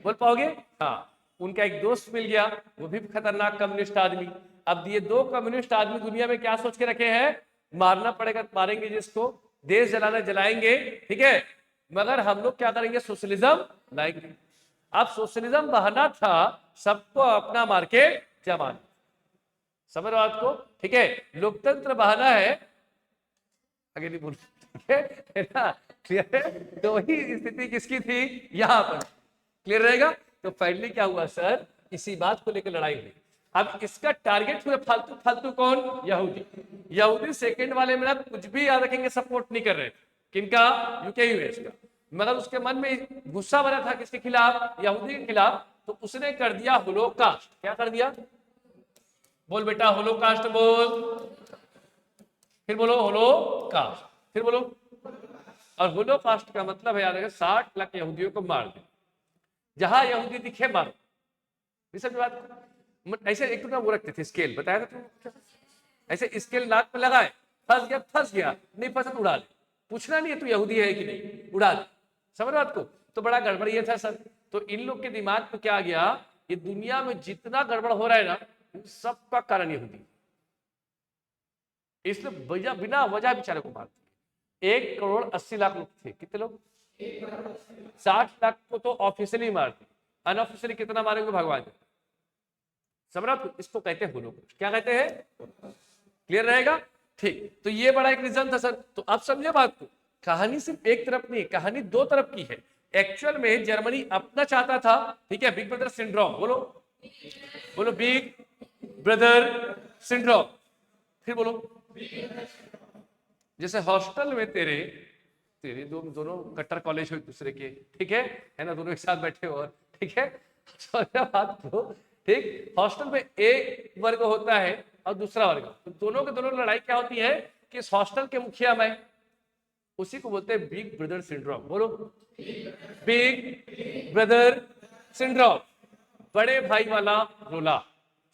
बोल पाओगे? हाँ। उनका एक दोस्त मिल गया, वो भी खतरनाक कम्युनिस्ट आदमी। अब ये दो कम्युनिस्ट आदमी दुनिया में क्या सोच के रखे हैं, मारना पड़ेगा मारेंगे जिसको, देश जलाना जलाएंगे, ठीक है, मगर हम लोग क्या करेंगे, सोशलिज्म लाएंगे। अब सोशलिज्म बहाना था सबको अपना मार्केट जमाना, समझ रहे हो आपको, ठीक है। लोकतंत्र बहाना है, आगे नहीं बोल, ठीक है ना, क्लियर है। तो वही स्थिति किसकी थी यहां पर, क्लियर रहेगा। तो फाइनली क्या हुआ सर, इसी बात को लेकर लड़ाई हुई। अब इसका टारगेट हुए फालतू फालतू कौन, यहूदी। यहूदी सेकंड वाले में ना कुछ भी याद रखेंगे सपोर्ट नहीं कर रहे, किनका, यूके यूएस का, मगर उसके मन में गुस्सा भरा था किसके खिलाफ, यहूदी के खिलाफ। तो उसने कर दिया होलोकास्ट। क्या कर दिया, बोल बेटा होलोकास्ट बोल, फिर बोलो होलोकास्ट, फिर बोलो। और होलोकास्ट का मतलब है याद रखें 60 लाख यहूदियों को मार दे, जहां यहूदी दिखे मारो। समझ बात, ऐसे एक तो ना वो रखते थे स्केल, बताया था तुम, ऐसे स्केल नाक पे लगाए, फंस गया, नहीं फंसा तो उड़ा ले, पूछना नहीं है तू यहूदी है कि नहीं, उड़ा दे। समझ बात को। तो बड़ा गड़बड़ ये था सर। तो इन लोग के दिमाग में क्या आ गया, ये दुनिया में जितना गड़बड़ हो रहा है ना, सबका कारण यहूदी, इसलिए बिना वजह बेचारे को मारते। 1,80,00,000 लोग थे, कितने लोग, 60 लाख को तो ऑफिशियली मारते, अनऑफिशियली कितना मारेंगे भगवान। समझ, इसको कहते हैं होलोकॉस्ट। क्या कहते हैं, क्लियर रहेगा, ठीक। तो ये बड़ा एक रीजन था सर। तो आप समझे बात को, कहानी सिर्फ एक तरफ नहीं, कहानी दो तरफ की है। एक्चुअल में जर्मनी अपना चाहता था, ठीक है, बिग ब्रदर सिंड्रोम, बोलो बोलो, बिग ब्रदर सिंड्रोम, फिर बोलो। जैसे हॉस्टल में तेरे तेरे दोनों कट्टर कॉलेज हो एक दूसरे के, ठीक है ना, दोनों एक साथ बैठे हो, ठीक है, बात को, ठीक। हॉस्टल में एक वर्ग होता है और दूसरा वर्ग, तो दोनों के दोनों लड़ाई क्या होती है कि इस हॉस्टल के मुखिया मैं, उसी को बोलते हैं बिग ब्रदर सिंड्रोम, बोलो बिग ब्रदर सिंड्रोम, बड़े भाई वाला रोला।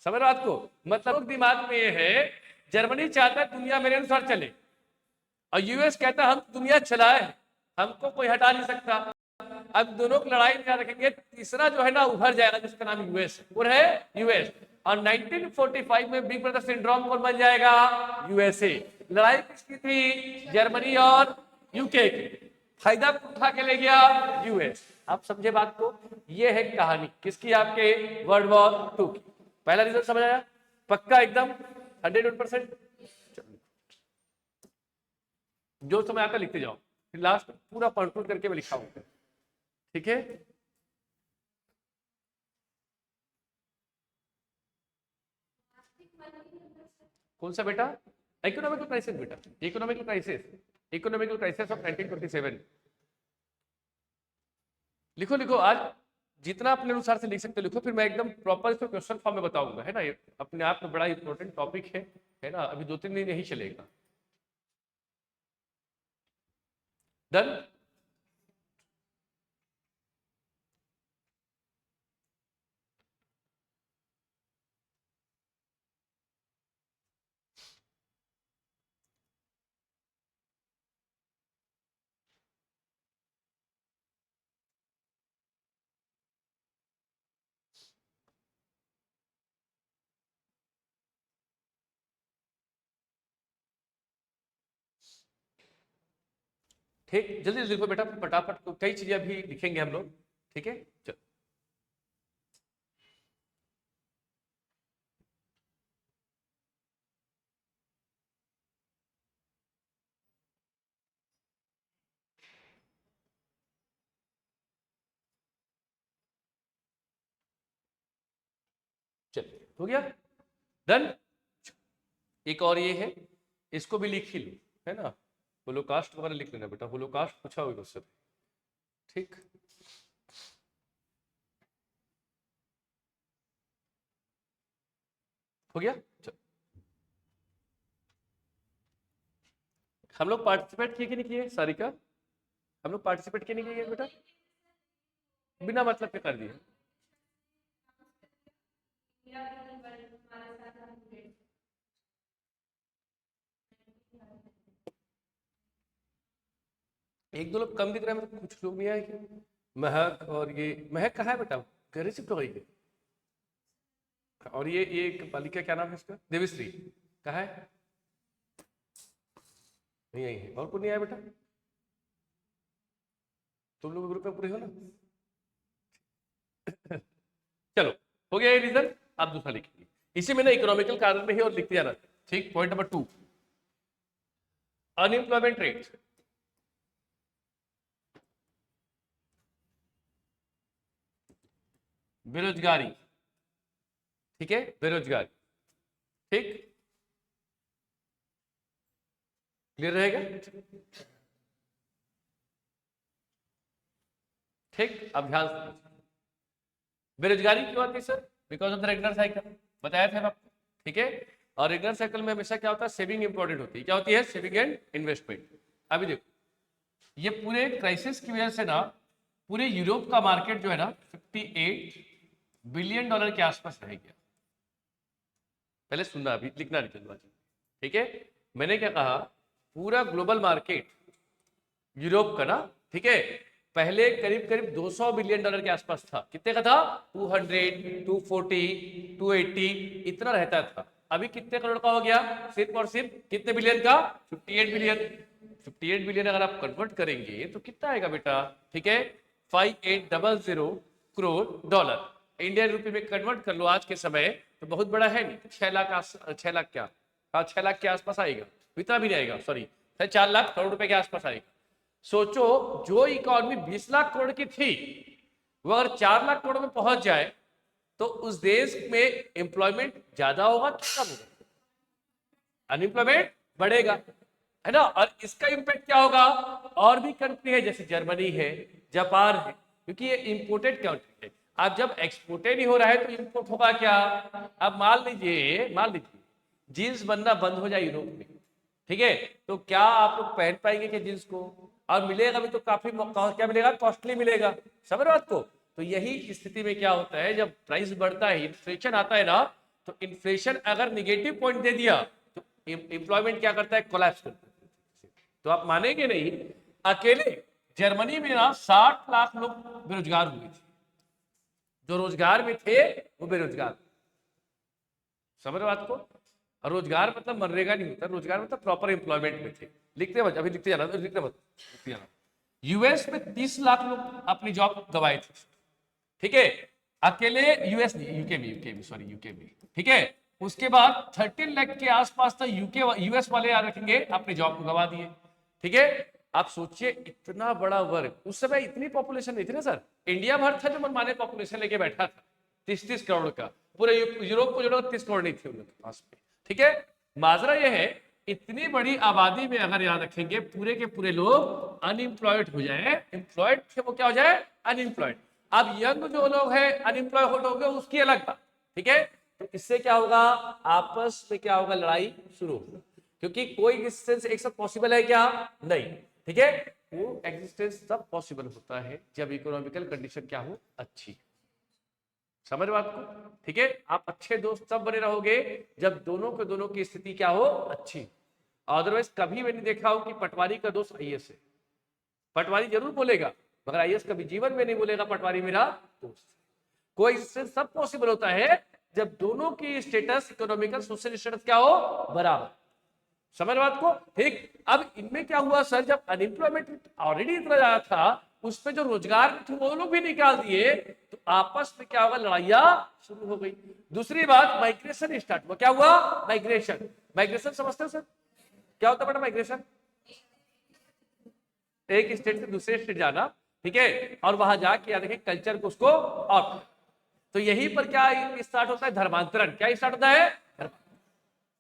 समझ रहे हो आपको, मतलब दिमाग में ये है, जर्मनी चाहता है दुनिया मेरे अनुसार चले, और यूएस कहता है हम दुनिया चलाए, हमको कोई हटा नहीं सकता। अब दोनों की लड़ाई में रखेंगे, तीसरा जो है ना उभर जाएगा, जिसका नाम यूएस वो है, यूएस। और 1945 में बिग ब्रदर सिंड्रोम कौन बन जाएगा, यूएसए। लड़ाई किसकी थी, जर्मनी और यूके की, फायदा उठा के ले गया यूएस। आप समझे बात को, ये है कहानी किसकी, आपके वर्ल्ड वॉर 2 की। पहला रीजन समझ आया, पक्का एकदम 100%। जो समय आता लिखते जाओ, फिर लास्ट पूरा कंट्रोल करके मैं लिखा हूं, ठीक है। कौन सा बेटा, इकोनॉमिकल क्राइसिस बेटा, economical crisis, economical crisis of 1927। लिखो लिखो, आज जितना अपने अनुसार से लिख सकते लिखो, फिर मैं एकदम प्रॉपर इसको क्वेश्चन फॉर्म में बताऊंगा, है ना। ये अपने आप में बड़ा इंपॉर्टेंट टॉपिक है ना। अभी 2-3 दिन यही चलेगा। डन। ठीक, जल्दी जल्दी लिखो बेटा, फटाफट, कई चीजें अभी लिखेंगे हम लोग, ठीक है, चलो। चलिए, हो गया। डन। एक और ये है, इसको भी लिख ही लो, है ना, होलोकास्ट वगैरह लिख लेना बेटा, होलोकास्ट पूछा होगा उससे, ठीक। हो गया। चलो, हम लोग पार्टिसिपेट किए कि नहीं किए सारिका, हम लोग पार्टिसिपेट किए नहीं किए बेटा, बिना मतलब के कर दिए। एक दो लोग कम दिख रहे हैं, मतलब कुछ लोग नहीं आए क्या? महक, और ये महक कहाँ है बेटा, घर शिफ्ट हो गई है। और ये एक बालिका, क्या नाम है इसका, देवीश्री, कहाँ है? नहीं आई है। और कोई नहीं आया बेटा? तुम लोग ग्रुप में पूरे हो ना? चलो, हो गया ये रीजन। आप दूसरा लिखेंगे इसी में ना, इकोनॉमिकल कारण में ही, और लिखते जाना, ठीक। Point number 2, unemployment rate. बेरोजगारी, ठीक है, बेरोजगारी, ठीक, क्लियर रहेगा, ठीक। अब ध्यान से, बेरोजगारी क्यों आती है sir? Because of the regular cycle, बताया था आपको, ठीक है। और रेगुलर साइकिल में हमेशा क्या होता है, सेविंग इंपॉर्टेंट होती है। क्या होती है? Saving and investment. अभी देखो, ये पूरे क्राइसिस की वजह से ना, पूरे यूरोप का मार्केट जो है ना, 58 बिलियन डॉलर के आसपास रह गया। पहले सुनना, अभी लिखना नहीं चलवा, ठीक है। मैंने क्या कहा, पूरा ग्लोबल मार्केट यूरोप का ना, ठीक है, पहले करीब करीब 200 बिलियन डॉलर के आसपास था। कितने का था? 200, 240, 280 इतना रहता था। अभी कितने करोड़ का हो गया? सिर्फ और सिर्फ कितने बिलियन का? 58 बिलियन। 58 बिलियन अगर आप कन्वर्ट करेंगे तो कितना आएगा बेटा, ठीक है, 5800 करोड़ डॉलर। इंडियन रुपए में कन्वर्ट कर लो आज के समय, तो बहुत बड़ा है नहीं, 6 लाख, 6 लाख क्या, हाँ 6 लाख के आसपास आएगा, इतना भी नहीं आएगा, सॉरी 4 लाख करोड़ रुपए के आसपास आएगा। सोचो, जो इकोनॉमी 20 लाख करोड़ की थी, वो अगर 4 लाख करोड़ में पहुंच जाए, तो उस देश में एम्प्लॉयमेंट ज्यादा होगा कि कम होगा? अनएम्प्लॉयमेंट बढ़ेगा, है ना। और इसका इम्पैक्ट क्या होगा? और भी कंट्री है, जैसे जर्मनी है, जापान है, क्योंकि ये इंपोर्टेड कंट्री है। अब जब एक्सपोर्टेड नहीं हो रहा है तो इंपोर्ट होगा क्या? अब मान लीजिए जीन्स बनना बंद हो जाए यूरोप में, ठीक है, तो क्या आप लोग पहन पाएंगे क्या जींस को? और मिलेगा भी तो काफी क्या मिलेगा? कॉस्टली मिलेगा। समझ बात को? तो यही स्थिति में क्या होता है, जब प्राइस बढ़ता है, इन्फ्लेशन आता है ना, तो इन्फ्लेशन अगर निगेटिव पॉइंट दे दिया तो एम्प्लॉयमेंट क्या करता है? कोलैप्स करता है। तो आप मानेंगे नहीं, अकेले जर्मनी में ना 60 लाख लोग बेरोजगार हुए थे। जो रोजगार में थे वो बेरोजगार। समझ बात को? और रोजगार मतलब मनरेगा नहीं होता, रोजगार मतलब प्रॉपर एम्प्लॉयमेंट में थे। लिखते मत, अभी लिखते जाना, लिखते मत, लिखते जाना। यूएस में 30 लाख लोग अपनी जॉब गंवाए थे, ठीक है, अकेले। यूएस नहीं, यूके में सॉरी, यूके में, ठीक है। उसके बाद 13 लाख के आसपास था यूके, यूएस वाले याद रखेंगे, अपनी जॉब को गंवा दिए, ठीक है। आप सोचिए, इतना बड़ा वर्ग, उस समय इतनी पॉपुलेशन नहीं थी ना सर, इंडिया भर था जो मनमाने पॉपुलेशन लेके बैठा था, 30-30 करोड़ का। पूरे यूरोप को जोड़ो 30 करोड़ नहीं थे उनके पास में, ठीक है। माजरा यह है, इतनी बड़ी आबादी में अगर याद रखेंगे पूरे के पूरे लोग अनएम्प्लॉयड हो जाए, एम्प्लॉयड थे वो क्या हो जाए? अनएम्प्लॉयड। अब यंग जो लोग हैं अनएम्प्लॉयड हो गए, उसकी अलग बात, ठीक है। तो इससे क्या होगा? आपस में क्या होगा? लड़ाई शुरू होगी, क्योंकि कोई एग्जिस्टेंस एक साथ पॉसिबल है क्या? नहीं, ठीक है। वो एग्जिस्टेंस तब पॉसिबल होता है जब इकोनॉमिकल कंडीशन क्या हो? अच्छी। समझ बात को? ठीक है। आप अच्छे दोस्त तब बने रहोगे जब दोनों की स्थिति क्या हो? अच्छी। अदरवाइज कभी मैंने देखा हो कि पटवारी का दोस्त आईएएस है, पटवारी जरूर बोलेगा मगर आईएएस कभी जीवन में नहीं बोलेगा पटवारी मेरा दोस्त। कोई इससे सब पॉसिबल होता है जब दोनों की स्टेटस, इकोनॉमिकल सोशल स्टेटस क्या हो? बराबर। समझ बात को? ठीक। अब इनमें क्या हुआ सर, जब अनएम्प्लॉयमेंट ऑलरेडी इतना ज्यादा था, उस पे जो रोजगार थे वो लोग भी निकाल दिए, तो आपस में क्या होगा? लड़ाइयां शुरू हो गई। दूसरी बात, माइग्रेशन स्टार्ट हुआ। क्या हुआ? माइग्रेशन। माइग्रेशन समझते हो सर? क्या होता है बेटा माइग्रेशन? एक स्टेट से दूसरे स्टेट जाना, ठीक है, और वहां जाके याद रखें कल्चर को उसको और, तो यहीं पर क्या स्टार्ट होता है? धर्मांतरण। क्या स्टार्ट होता है?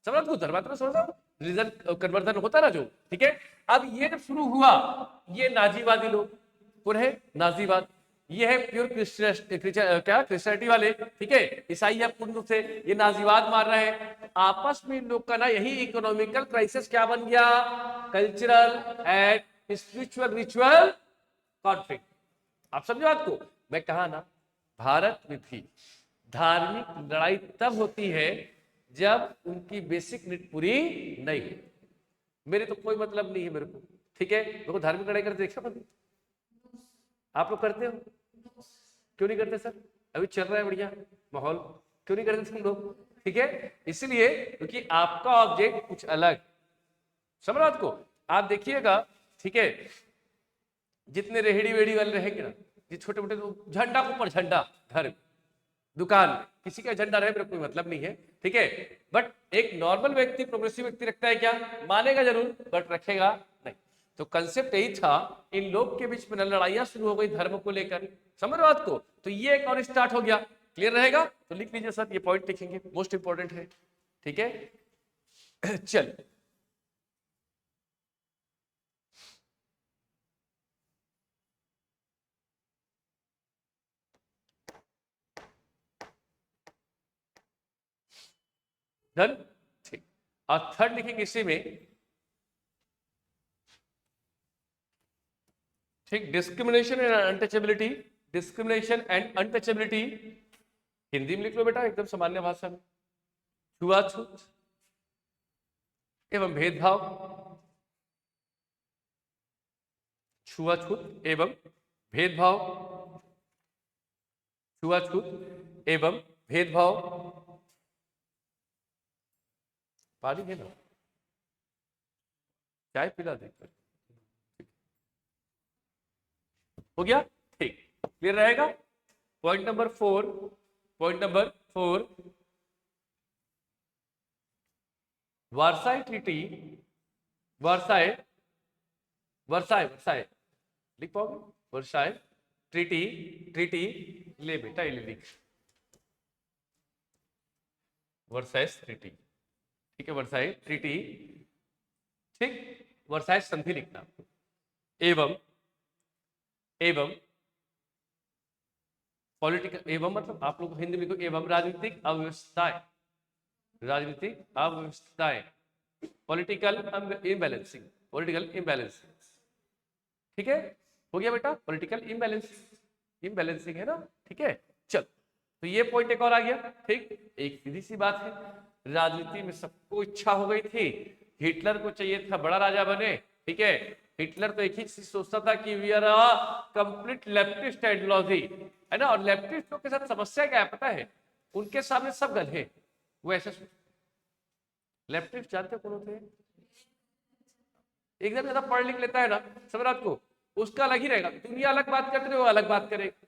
समझ को धर्मात्मा समझ रिलीजन कन्वर्जन होता ना जो, ठीक है। अब ये जब शुरू हुआ, ये नाजीवादी लोग कौन है, नाजीवाद, ये है प्योर क्रिश्चियनिटी वाले, ठीक है। ईसाई है पूर्ण रूप से, ये नाजीवाद मार रहे हैं। आपस में इन लोग का ना यही इकोनॉमिकल क्राइसिस क्या बन गया, cultural and spiritual ritual conflict. आप समझो बात को, मैं कहा ना भारत में भी धार्मिक लड़ाई तब होती है जब उनकी बेसिक नीड पूरी नहीं हो। मेरे तो कोई मतलब नहीं है मेरे को, ठीक है, मेरे को धार्मिक लड़ाई करते देखा कभी? आप लोग करते हो? क्यों नहीं करते सर? अभी चल रहा है बढ़िया माहौल, क्यों नहीं करते तुम लोग? ठीक है, इसलिए क्योंकि आपका ऑब्जेक्ट कुछ अलग, समझ बात को। आप देखिएगा, ठीक है, जितने रेहड़ी वेड़ी वाले रहेंगे ना, ये छोटे मोटे झंडा के ऊपर झंडा, घर दुकान किसी का झंडा रहे मेरे कोई मतलब नहीं है, ठीक है। बट एक नॉर्मल व्यक्ति, प्रोग्रेसिव व्यक्ति रखता है क्या? मानेगा जरूर बट रखेगा नहीं। तो कंसेप्ट यही था, इन लोग के बीच में लड़ाइयां शुरू हो गई धर्म को लेकर, समझ बात को। तो ये एक और स्टार्ट हो गया, क्लियर रहेगा तो लिख लीजिए सर, ये पॉइंट लिखेंगे, मोस्ट इंपॉर्टेंट है, ठीक है। चल डन, ठीक। और थर्ड लिखेंगे इसी में, ठीक, discrimination and untouchability, discrimination and untouchability, Hindi में लिख लो बेटा एकदम सामान्य भाषा में। छुआछूत एवं भेदभाव, छुआछूत एवं भेदभाव, छुआछूत एवं भेदभाव। पानी है ना, चाय पिला देकर, हो गया, ठीक, क्लियर रहेगा। Point number 4, point number 4, Versailles treaty, Versailles, Versailles, Versailles लिख पाओगे? वर्साई ट्रीटी, ट्रीटी ले बेटा, ये लिख, वर्साई ट्रीटी, ठीक है, वर्साई ट्रीटी, ठीक, वर्साई संधि लिखना, एवं, एवं पॉलिटिकल, एवं मतलब आप लोग हिंदी में लिखो, एवं राजनीतिक अव्यवस्थाएं, राजनीतिक अव्यवस्थाएं, पॉलिटिकल इम्बैलेंसिंग, पॉलिटिकल इम्बैलेंसिंग, ठीक है, हो गया बेटा, पॉलिटिकल इम्बैलेंस, इम्बैलेंसिंग है ना, ठीक है। चल, तो ये पॉइंट एक और आ गया, ठीक। एक सीधी सी बात है, राजनीति में सबको इच्छा हो गई थी, हिटलर को चाहिए था बड़ा राजा बने, ठीक है। हिटलर तो एक ही चीज सोचता था कि we are a complete leftist ideology, है ना। और लेफ्टिस्ट लोग के साथ समस्या क्या है पता है? उनके सामने सब गधे, वो ऐसे लेफ्टिस्ट जानते हो कौन होते हैं? एकदम ज्यादा पढ़ लिख लेता है ना, समझ रात को, उसका अलग ही रहेगा, दुनिया अलग बात करते हो अलग बात करेगा।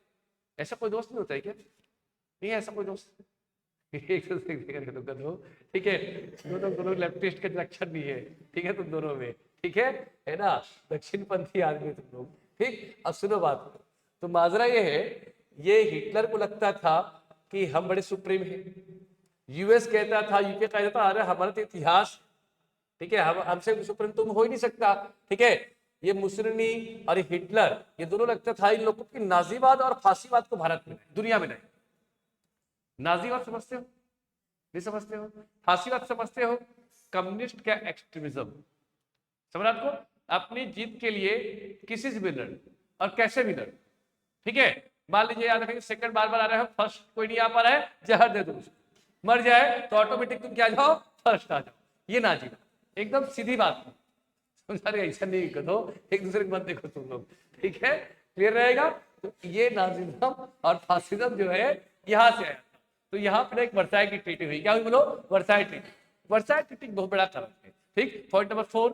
ऐसा कोई दोस्त नहीं होता है क्या? नहीं है ऐसा कोई दोस्त? एक दूसरे तो गधो, ठीक है, दोनों लेफ्टिस्ट के लक्षण नहीं है, ठीक है, तुम दोनों में, ठीक है ना, दक्षिण पंथी आदमी तुम लोग, ठीक। अब सुनो बात को, तो माजरा ये है, ये हिटलर को लगता था कि हम बड़े सुप्रीम हैं, यूएस कहता था, यूके कहता था अरे हमारा तो इतिहास, ठीक है, हम हमसे सुप्रीम तुम हो ही नहीं सकता, ठीक है। ये मुसोलिनी और हिटलर, ये दोनों लगता था इन लोगों की नाजीवाद और फांसीवाद को भारत में, दुनिया में नहीं। नाजीवाद समझते हो? नहीं समझते हो? फांसीवाद समझते हो? कम्युनिस्ट क्या एक्सट्रीमिज्म, समझ आपको, अपनी जीत के लिए किसी से भी लड़ और कैसे भी लड़, ठीक है। मान लीजिए याद रखेंगे, सेकंड बार बार आ रहा है, फर्स्ट कोई नहीं आ पा रहा है, जहर दे दो, मर जाए तो ऑटोमेटिक तुम क्या जाओ, फर्स्ट आ जाओ, ये नाजीवाद, एकदम सीधी बात है, समझा रहे? ऐसा नहीं करो, एक दूसरे को मत देखो तुम लोग, ठीक है, क्लियर रहेगा। तो ये नाजिज्म और फासिज्म जो है यहां से आया, तो यहाँ पर एक वर्साई की ट्रीटी हुई, क्या हुई बोलो? वर्साई ट्रीटी, वर्साई ट्रीटी बहुत बड़ा कारण है, ठीक। पॉइंट नंबर 4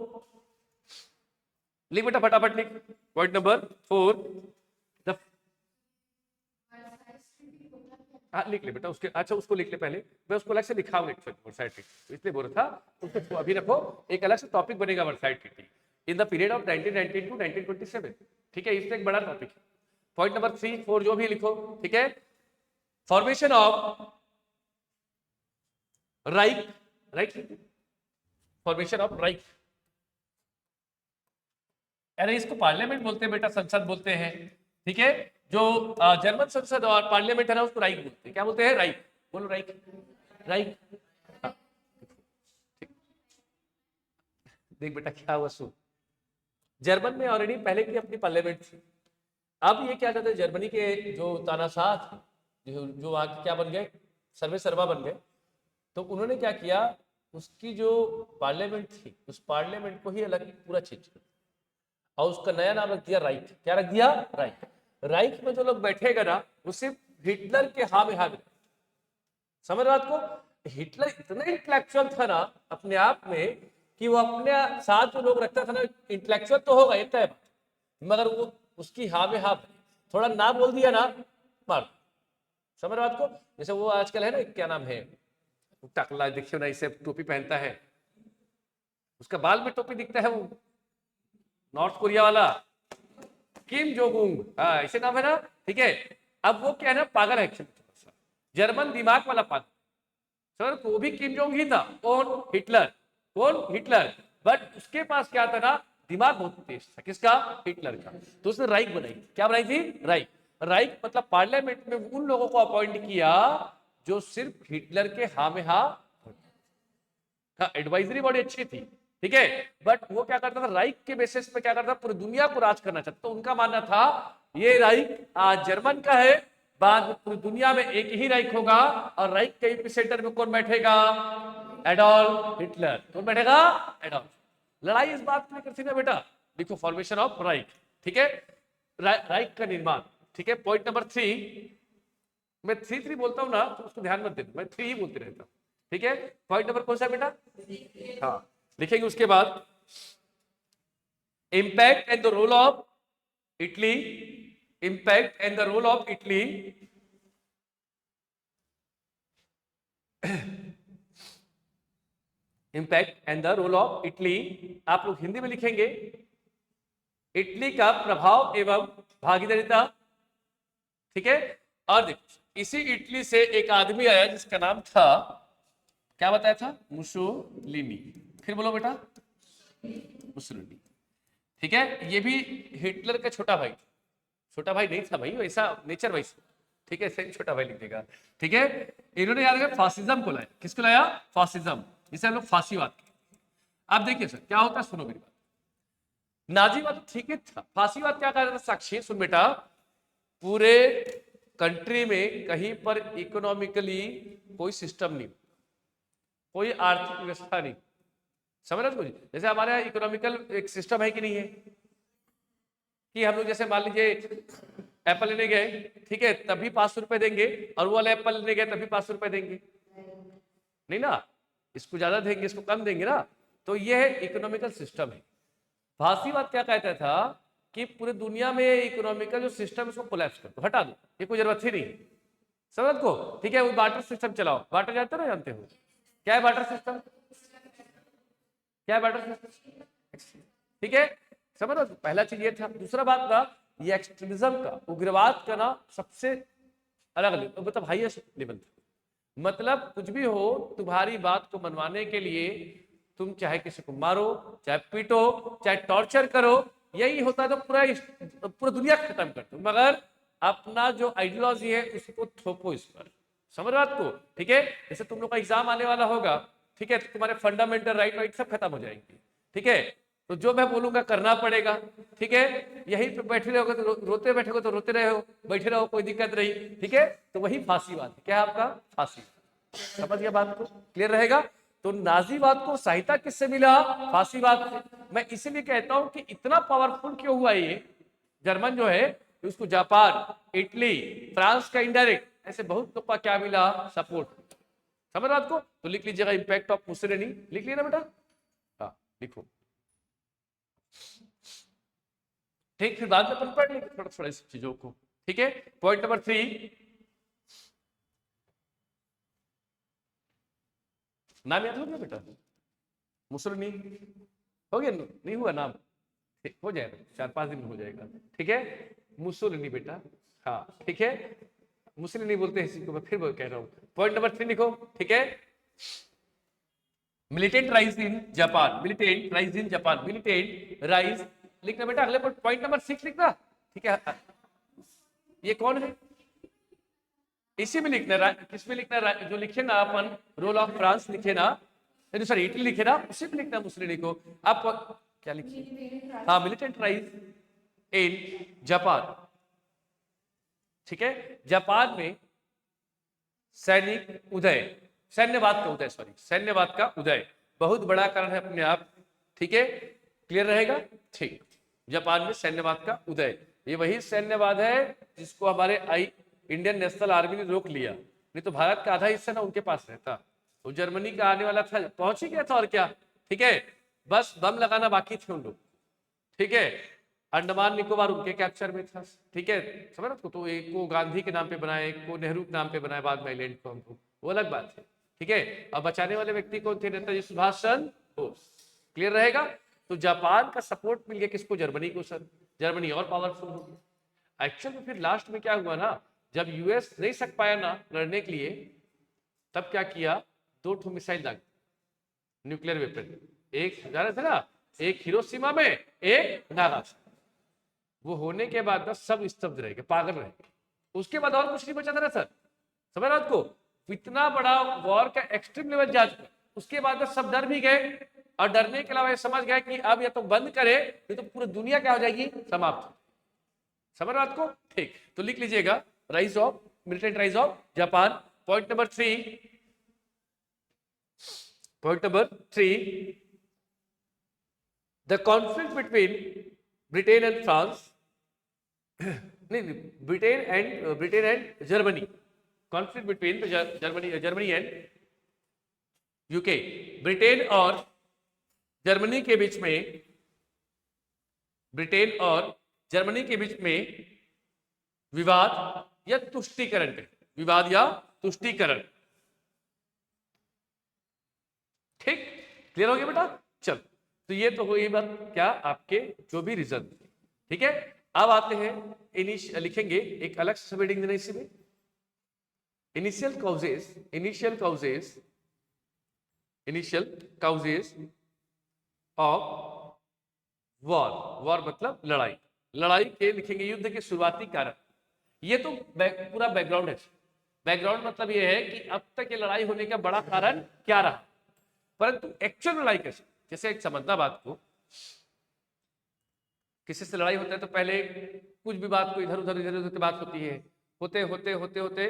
लिख बेटा, फटाफट लिख, पॉइंट नंबर 4, हाँ लिख ले बेटा उसके, अच्छा उसको लिख ले पहले, मैं उसको अलग से लिखा हूँ वर्साई ट्रीटी, इसलिए बोल रहा था उसको अभी रखो, एक अलग से टॉपिक बनेगा Versailles treaty in the period of 1919 to 1927, ठीक है, इसमें एक बड़ा टॉपिक है। पॉइंट नंबर 3, 4 जो भी लिखो, ठीक है, formation of right, right formation of राइख। अरे इसको पार्लियामेंट बोलते हैं बेटा, संसद बोलते हैं, ठीक है। जो जर्मन संसद और पार्लियामेंट है ना, उसको राइख बोलते हैं। क्या बोलते हैं? राइख। बोलो राइख। राइख। हाँ, देख बेटा क्या हुआ सुन। जर्मन में ऑलरेडी पहले की अपनी पार्लियामेंट थी। अब ये क्या कहते हैं, जर्मनी के जो तानाशाह थे, जो आगे क्या बन गए, सर्वे सर्वा बन गए, तो उन्होंने क्या किया, उसकी जो पार्लियामेंट थी उस पार्लियामेंट को ही अलग पूरा चेंज कर और उसका नया नाम रख दिया राइख। क्या रख दिया? राइख। राइख में जो लोग बैठेगा ना, वो सिर्फ हिटलर के हाँ में हाँ मिले। समझ बात को? हिटलर इतना इंटेलेक्चुअल था ना अपने आप में, कि वो अपने साथ जो लोग रखता था ना, इंटेलेक्चुअल तो होगा ये तय, मगर वो उसकी हाँ में हाँ, थोड़ा ना बोल दिया ना, मार। समझ बात को? जैसे वो आजकल है ना, क्या नाम है, टकला देखियो ना, इसे टोपी पहनता है, उसका बाल में टोपी दिखता है, वो नॉर्थ कोरिया वाला किम जोंग उंग, हाँ ऐसे नाम है ना, ठीक है। अब वो क्या है ना, पागल है एक्चुअली, जर्मन दिमाग वाला पागल। सर वो भी किम जोंग ही था। कौन? हिटलर। कौन? हिटलर। बट उसके पास क्या था ना, दिमाग बहुत तेज था। किसका? हिटलर का। तो उसने राइक बनाई। क्या बनाई थी? राइक। राइक मतलब पार्लियामेंट में उन लोगों को अपॉइंट किया जो सिर्फ हिटलर के हाँ में हाँ। हाँ, एडवाइजरी बड़ी अच्छी थी, ठीक है। बट वो क्या करता था, राइक के बेसिस पे क्या करता था, पूरी दुनिया को राज करना चाहता। तो उनका मानना था ये राइक आज जर्मन का है, बाद में पूरी दुनिया में एक ही राइक होगा, और राइक के एपिसेंटर में कौन बैठेगा? Adolf Hitler. कौन बैठेगा? एडोल्फ। लड़ाई इस बात में करती ना बेटा, देखो फॉर्मेशन ऑफ राइक, ठीक है। राइक का निर्माण, ठीक है। पॉइंट नंबर 3, मैं 3 बोलता हूं ना तो उसको ध्यान मत देना, मैं 3 ही बोलते रहता हूं, ठीक है। पॉइंट नंबर कौन सा बेटा? हाँ, लिखेंगे उसके बाद impact and the role of Italy. Impact and the role of Italy impact and the role of Italy. आप लोग हिंदी में लिखेंगे इटली का प्रभाव एवं भागीदारिता, ठीक है। और देखो इसी इटली से एक आदमी आया जिसका नाम था, क्या बताया था? मुसोलिनी। फिर बोलो बेटा, मुसोलिनी, ठीक है। ये भी हिटलर का छोटा भाई, छोटा भाई नहीं था भाई, वैसा नेचर वाइज, ठीक है, सही छोटा भाई लिख देगा, ठीक है। इन्होंने याद रखा फासिज्म को लाया। किसको लाया? फासिज्म, जिसे हम लोग फांसीवाद। आप देखिए सर क्या होता है, सुनो मेरी बात। नाजीवाद ठीक है था, फांसीवाद क्या कह रहा था? साक्षी सुन बेटा, पूरे कंट्री में कहीं पर इकोनॉमिकली कोई सिस्टम नहीं, कोई आर्थिक व्यवस्था नहीं। समझ रहे हो? जैसे हमारे यहाँ इकोनॉमिकल एक सिस्टम है कि नहीं है, कि हम लोग जैसे मान लीजिए एप्पल लेने गए, ठीक है, तभी 500 रुपए देंगे, और वो वाला एप्पल लेने गए तभी 500 रुपए देंगे, नहीं ना, इसको ज्यादा देंगे इसको कम देंगे ना। तो ये है इकोनॉमिकल सिस्टम है। फांसीवाद क्या कहता था कि पूरी दुनिया में इकोनॉमिकल जो सिस्टम उसको कोलैप्स कर दो, हटा दो, ये कोई जरूरत ही नहीं। समझ को? ठीक है, वो बार्टर सिस्टम चलाओ। बार्टर जानते हो ना? जानते हो क्या है बार्टर सिस्टम? क्या है बार्टर सिस्टम? ठीक है, समझ लो। पहला चीज ये था। दूसरा बात था ये एक्सट्रीमिज्म का, उग्रवाद का ना सबसे अलग लेवल, मतलब हाईएस्ट लेवल था। मतलब कुछ भी हो, तुम्हारी बात को मनवाने के लिए तुम चाहे किसी को मारो, चाहे पीटो, चाहे टॉर्चर करो, यही होता है। तो पूरा दुनिया खत्म कर दो, मगर अपना जो आइडियोलॉजी है उसको थोपो इस पर। समझ बात को? ठीक है। जैसे तुम लोग का एग्जाम आने वाला होगा, ठीक है, तो तुम्हारे फंडामेंटल राइट सब खत्म हो जाएंगे, ठीक है। तो जो मैं बोलूंगा करना पड़ेगा, ठीक है। यहीं पे बैठे रहोगे तो रोते बैठोगे तो रोते रहो, बैठे रहो कोई दिक्कत नहीं, ठीक है। तो वही फांसीवाद है। क्या है आपका? फांसी। समझ गया बात को? क्लियर रहेगा? तो नाजीवाद को सहायता किससे मिला? फांसीवाद से। मैं इसीलिए कहता हूं कि इतना पावरफुल क्यों हुआ ये जर्मन जो है, उसको जापान, इटली, फ्रांस का इनडायरेक्ट ऐसे बहुत लोग का क्या मिला? सपोर्ट। समझ बात को? तो लिख लीजिएगा इंपैक्ट ऑफ मुसोलिनी। लिख लिया ना बेटा? हाँ लिखो, ठीक। फिर बाद में अपन पढ़ लेंगे थोड़ा थोड़ा इस चीजों को, ठीक है। पॉइंट नंबर 3, नाम याद हो गया बेटा? मुसोलिनी हो गया? नहीं हुआ नाम? हो जाएगा, 4-5 दिन में हो जाएगा, ठीक है। मुसोलिनी बेटा, हाँ ठीक है। मुसोलिनी बोलते हैं इसी को, मैं फिर कह रहा हूँ। पॉइंट नंबर 3 लिखो, ठीक है। Militant rise in Japan, militant rise in Japan, militant rise लिखना बेटा, अगले पॉइंट नंबर 6 लिखना, ठीक है। ये कौन है, इसी में लिखना, किसमें लिखना, जो लिखे ना अपन रोल ऑफ फ्रांस लिखे ना, सॉरी इटली लिखे ना, उसी में लिखना मुसलिनी को। आप क्या लिखिए, हाँ मिलिटेंट राइज इन जापान, ठीक है। जापान में सैनिक उदय, सैन्यवाद का उदय, सॉरी सैन्यवाद का उदय बहुत बड़ा कारण है अपने आप, ठीक है, क्लियर रहेगा, ठीक। जापान में सैन्यवाद का उदय, ये वही सैन्यवाद है जिसको हमारे इंडियन नेशनल आर्मी ने रोक लिया, नहीं तो भारत का आधा हिस्सा ना उनके पास रहता, तो जर्मनी का आने वाला था, पहुंच ही गया था और क्या, ठीक है, बस दम लगाना बाकी थे उन लोग, ठीक है। अंडमान निकोबार उनके कैप्चर में था, ठीक है, समझ रहे हो, तो एक को गांधी के नाम पे बनाया, एक को नेहरू के नाम पे बनाया बाद में आइलैंड को हमको, वो अलग बात है, ठीक है। अब बचाने वाले व्यक्ति कौन थे, नेताजी सुभाष चंद्र बोस, क्लियर रहेगा। तो जापान का सपोर्ट मिल गया किसको, जर्मनी को, सर जर्मनी और पावरफुल हो गया। एक्चुअल में फिर लास्ट में क्या हुआ ना, जब यूएस नहीं सक पाया ना लड़ने के लिए, तब क्या किया, 2 ठो मिसाइल दागे, न्यूक्लियर वेपन, एक जाना था ना, एक हिरोशिमा में, एक नागासाकी, वो होने के बाद ना सब स्तब्ध रह गए, पागल रह गए, उसके बाद और कुछ नहीं बचा था ना सर, समझ रहे आपको, इतना बड़ा वॉर का एक्सट्रीम लेवल जा चुका, उसके बाद सब डर भी गए, और डरने के अलावा ये समझ गए कि अब या तो बंद करे, ये तो पूरी दुनिया क्या हो जाएगी, समाप्त, समझ रहे आपको, ठीक। तो लिख लीजिएगा, rise of militant rise of Japan, point number 3, point number 3, the conflict between Britain and France, नहीं Britain and Germany, conflict between Germany and UK, Britain और जर्मनी के बीच में, ब्रिटेन और जर्मनी के बीच में विवाद या तुष्टीकरण, विवाद या तुष्टीकरण, ठीक, क्लियर हो गया बेटा, चल। तो ये तो हुई बात क्या, आपके जो भी रीजन, ठीक है। अब आते हैं लिखेंगे एक अलग से हेडिंग देना इसी में, initial causes, initial causes, initial causes of war, war मतलब लड़ाई, लड़ाई के लिखेंगे युद्ध के शुरुआती कारण, ये तो पूरा बैकग्राउंड है, बैकग्राउंड मतलब ये है कि अब तक ये लड़ाई होने का बड़ा कारण क्या रहा, परंतु एक्चुअल लड़ाई कैसे, जैसे एक समझना बात को, किसी से लड़ाई होता है तो पहले कुछ भी बात को इधर उधर बात होती है, होते होते होते होते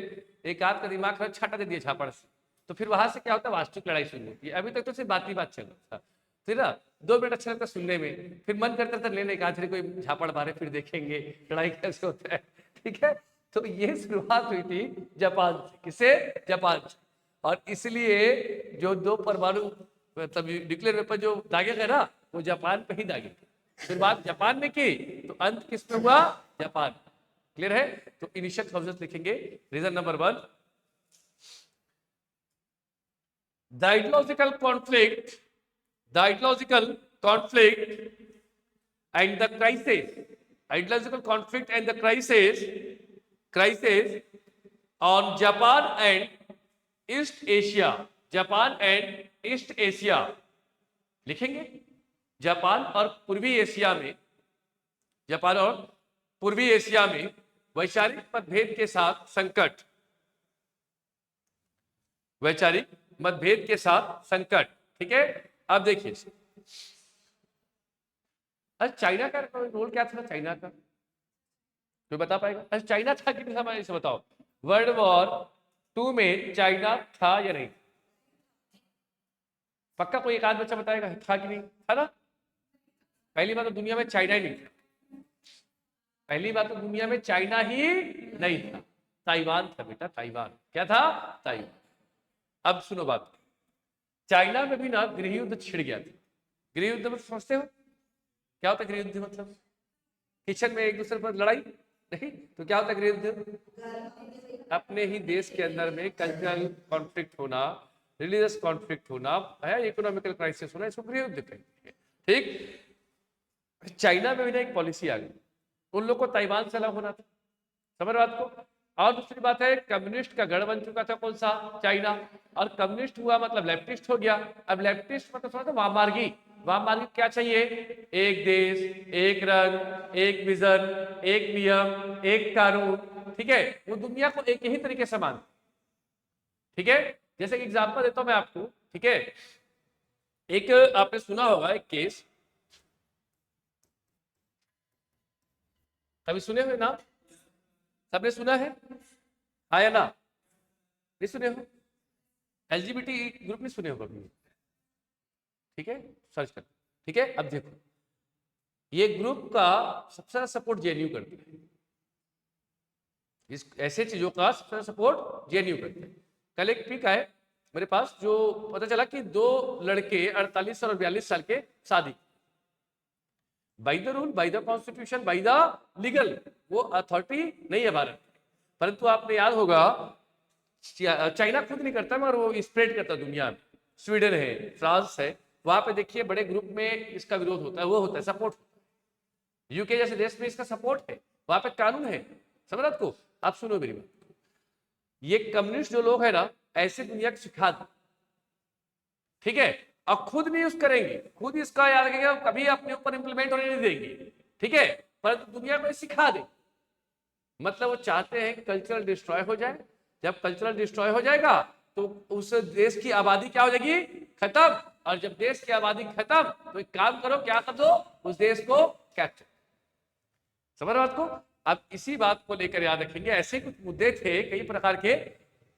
एक आध का दिमाग छाटा दे दिया झापड़ से, तो फिर वहां से क्या होता है, वास्तविक लड़ाई शुरू होती है। अभी तक तो सिर्फ बात ही बात चल रहा था, फिर ना 2 मिनट अच्छा लगता सुनने में, फिर मन करता था लेने का, कोई झापड़ मारे फिर देखेंगे लड़ाई कैसे होता है, ठीक है। तो ये शुरुआत हुई थी जापान से, किसे, जापान से, और इसलिए जो 2 परमाणु मतलब न्यूक्लियर वेपन जो दागे गए ना, वो जापान पे ही दागे, शुरुआत जापान में की, तो अंत किस पे हुआ, जापान, क्लियर है। तो इनिशियल काउजेस लिखेंगे, reason number 1, the ideological conflict, the ideological conflict and the crisis, ideological conflict and the crisis on Japan and East Asia, Japan and east Asia लिखेंगे, जापान और पूर्वी एशिया में, Japan और पूर्वी Asia में वैचारिक मतभेद के साथ संकट, वैचारिक मतभेद के साथ संकट, ठीक है। अब देखिए, अच्छा चाइना का रोल क्या था, चाइना का कोई बता पाएगा, अच्छा चाइना था कि नहीं था, इसे बताओ, वर्ल्ड वॉर 2 में चाइना था या नहीं, पक्का कोई एक आध बच्चा बताएगा था कि नहीं था ना। पहली बात तो दुनिया में चाइना ही नहीं था, पहली बात तो दुनिया में चाइना ही नहीं था, ताइवान था बेटा, ताइवान, क्या था, ताइवान। अब सुनो बात, चाइना में भी ना गृह युद्ध छिड़ गया था, गृह युद्ध में समझते हो क्या होता है गृह युद्ध, मतलब किचन में एक दूसरे पर लड़ाई नहीं, तो क्या होता है गृह युद्ध, अपने ही देश के अंदर में कल्चरल कॉन्फ्लिक्ट होना, रिलीजियस कॉन्फ्लिक्ट होना है, इकोनॉमिकल क्राइसिस होना, इसको गृह युद्ध कहते हैं, ठीक। चाइना में भी ना एक पॉलिसी आ गई, उन लोग को ताइवान से अलग होना था, समझ बात को, और दूसरी बात है, कम्युनिस्ट का गढ़ बन चुका था कौन सा, चाइना, और कम्युनिस्ट हुआ मतलब लेफ्टिस्ट हो गया। अब लेफ्टिस्ट मतलब थोड़ा सा वाममार्गी, वाममार्गी क्या चाहिए, एक देश, एक रंग, एक विजन, एक नियम, एक कानून, ठीक है, वो दुनिया को एक ही तरीके से मान, ठीक है। जैसे एग्जांपल देता हूं मैं आपको, ठीक है, एक आपने सुना होगा एक केस, कभी सुने हुए ना, सबने सुना है, हाँ या ना, नहीं सुने हो, एलजीबीटी ग्रुप नहीं सुने हो कभी, ठीक है, सर्च कर, ठीक है। अब देखो, ये ग्रुप का सबसे ज्यादा सपोर्ट जेएनयू करते हैं, इस ऐसे चीजों का सबसे ज्यादा सपोर्ट जेएनयू करते हैं। कल एक पिक आए मेरे पास, जो पता चला कि दो लड़के 48 और 42 साल के शादी, by the rule, by the constitution, by the legal, वो अथॉरिटी नहीं है भारत, परंतु आपने याद होगा चाइना खुद नहीं करता मगर वो स्प्रेड करता दुनिया में, स्वीडन है, फ्रांस है, वहां पे देखिए बड़े ग्रुप में इसका विरोध होता है, वो होता है सपोर्ट, यूके जैसे देश में इसका सपोर्ट है, वहां पे कानून है, समझ आपको। आप सुनो मेरी बात, ये कम्युनिस्ट जो लोग है ना, ऐसे दुनिया को सिखा दो, ठीक है, और खुद नहीं यूज करेंगे, खुद इसका याद रखेंगे, कभी अपने ऊपर इंप्लीमेंट होने नहीं देंगे, ठीक है, परंतु दुनिया को सिखा दे, मतलब वो चाहते हैं कि कल्चरल डिस्ट्रॉय हो जाए, जब कल्चरल डिस्ट्रॉय हो जाएगा तो उस देश की आबादी क्या हो जाएगी, खत्म, और जब देश की आबादी खत्म तो एक काम करो, क्या कर दो, उस देश को कैप्चर, समझ बात को। अब इसी बात को लेकर याद रखेंगे, ऐसे कुछ मुद्दे थे कई प्रकार के,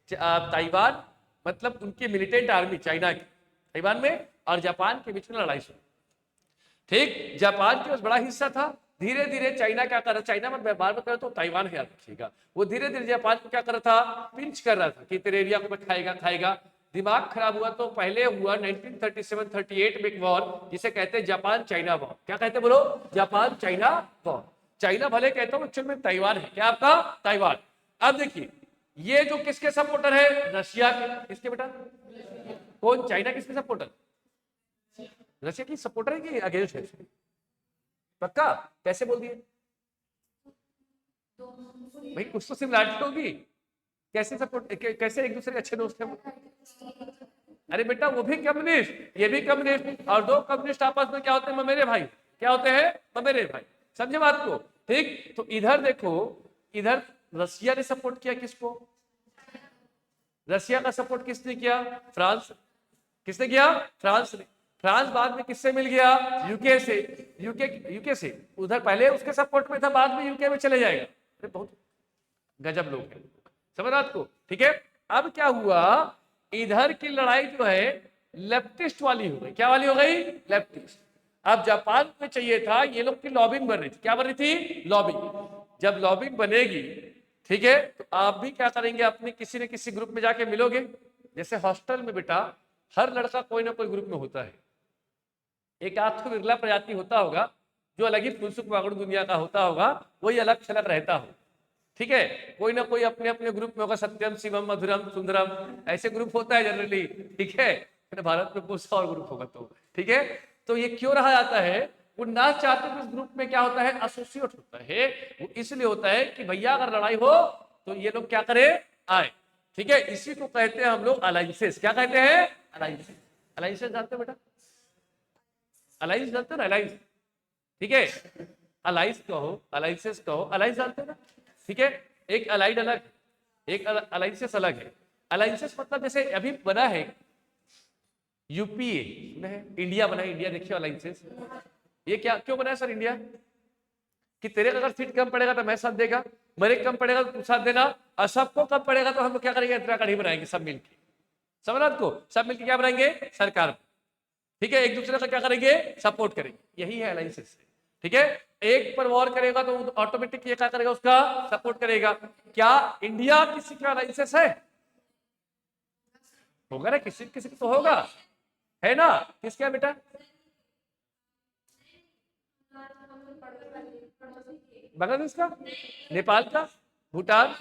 ताइवान मतलब उनकी मिलिटेंट आर्मी चाइना की ताइवान में और जापान के बीच में लड़ाई शुरू, ठीक, जापान के पास बड़ा हिस्सा था, धीरे धीरे चाइना क्या कर रहा, चाइना में बार बार तो ताइवान है याद रखिएगा, वो धीरे धीरे जापान को क्या कर रहा था, पिंच कर रहा था कि तेरे एरिया को मैं खाएगा खाएगा, दिमाग खराब हुआ तो पहले हुआ 1937-38 में एक वॉर जिसे कहते हैं जापान चाइना वॉर, क्या कहते हैं बोलो, जापान चाइना वॉर, चाइना भले कहता हूं एक्चुअल में ताइवान है, क्या आपका ताइवान। अब देखिए ये जो किसके सपोर्टर है, रशिया के, किसके बेटा, कौन, चाइना किसके सपोर्टर, रशिया की सपोर्टर है कि अगेंस्ट है, पक्का, कैसे बोल दिए भाई, कुछ तो सिमिलरिटी होगी, कैसे सपोर्ट, कैसे एक दूसरे के अच्छे दोस्त हैं, अरे बेटा वो भी कम्युनिस्ट, ये भी कम्युनिस्ट, और दो कम्युनिस्ट आपस में क्या होते हैं, ममेरे भाई, क्या होते हैं, ममेरे भाई, समझे बात को, ठीक। तो इधर देखो, इधर रशिया ने सपोर्ट किया किसको, रशिया का सपोर्ट किसने किया, फ्रांस, किसने किया, फ्रांस ने, फ्रांस बाद में किससे मिल गया, यूके से, यूके से, उधर पहले उसके सपोर्ट में था, बाद में यूके में चले जाएगा, बहुत गजब लोग हैं, समझ बात को, ठीक है। अब क्या हुआ, इधर की लड़ाई जो है लेफ्टिस्ट वाली हो गई, क्या वाली हो गई, लेफ्टिस्ट। अब जापान में चाहिए था, ये लोग की लॉबिंग बन रही थी, क्या बन रही थी, लॉबिंग, जब लॉबिंग बनेगी, ठीक है, तो आप भी क्या करेंगे, अपने किसी न किसी ग्रुप में जाके मिलोगे, जैसे हॉस्टल में बेटा हर लड़का कोई ना कोई ग्रुप में होता है, एक आध तो बिरला प्रजाति होता होगा जो अलग ही फुलसुक वागड़ू दुनिया का होता होगा, वही अलग छलक रहता हो, ठीक है, कोई ना कोई अपने अपने ग्रुप में होगा, सत्यम शिवम मधुरम सुंदरम, ऐसे ग्रुप होता है जनरली, ठीक है, भारत में बहुत सा और ग्रुप होगा, तो ठीक है, तो ये क्यों रहा जाता है, वो ना चाहते हुए इस ग्रुप में क्या होता है, एसोसिएट होता है, वो इसलिए होता है कि भैया अगर लड़ाई हो तो ये लोग क्या करे, आए, ठीक है, इसी को कहते हैं हम लोग अलाइंसेस, क्या कहते हैं, अलाइंसेस, अलाइंसेस जानते हो बेटा, अलाइंस जानते हो ना, अलाइंस, ठीक है, अलाइंस कहो, अलाइंसेस कहो, अलाइंस जानते हो ना, ठीक है, एक अलाइड अलग, एक अलाइंसेस अलग है, अलाइंसेस मतलब जैसे अभी बना है यूपीए, इंडिया बना है, इंडिया देखिए अलाइंसेस, ये क्या क्यों बना है सर इंडिया, कि तेरे अगर सीट कम पड़ेगा तो मैं साथ देगा, मेरे कम पड़ेगा तो तू साथ देना, और सबको कम पड़ेगा तो हम लोग क्या करेंगे, इतना कड़ी बनाएंगे सब मिलके, समझ आपको, सब मिलके क्या बनाएंगे, सरकार, ठीक है, एक दूसरे का क्या करेंगे, सपोर्ट करेंगे, यही है अलाइंसेस, ठीक है, एक पर वॉर करेगा तो ऑटोमेटिक ये क्या करेगा, उसका सपोर्ट करेगा। क्या इंडिया किसी का अलाइंसेस है, होगा ना, किसी किसी तो होगा, है ना, किसका बेटा, बांग्लादेश का, नेपाल का, भूटान,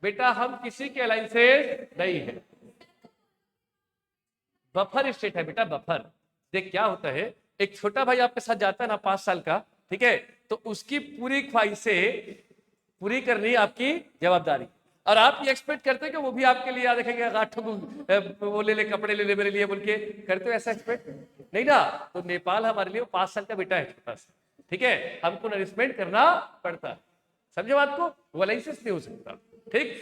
बेटा हम किसी के अलाइंसेस नहीं है, बफर स्टेट है बेटा, बफर, देख क्या होता है, एक छोटा भाई आपके साथ जाता है ना 5 साल का, ठीक है, तो उसकी पूरी ख्वाहिशें पूरी करनी आपकी जवाबदारी। और आप ये एक्सपेक्ट करते हैं कि वो भी आपके लिए याद रखेंगे, आठ वो ले ले कपड़े ले ले मेरे लिए बोल के, करते हो ऐसा एक्सपेक्ट? नहीं ना। तो नेपाल हमारे लिए 5 साल का बेटा है छोटा सा, ठीक है, हमको नरिशमेंट करना पड़ता है, समझे बात को? वो अलाइंसेस नहीं हो सकता, ठीक।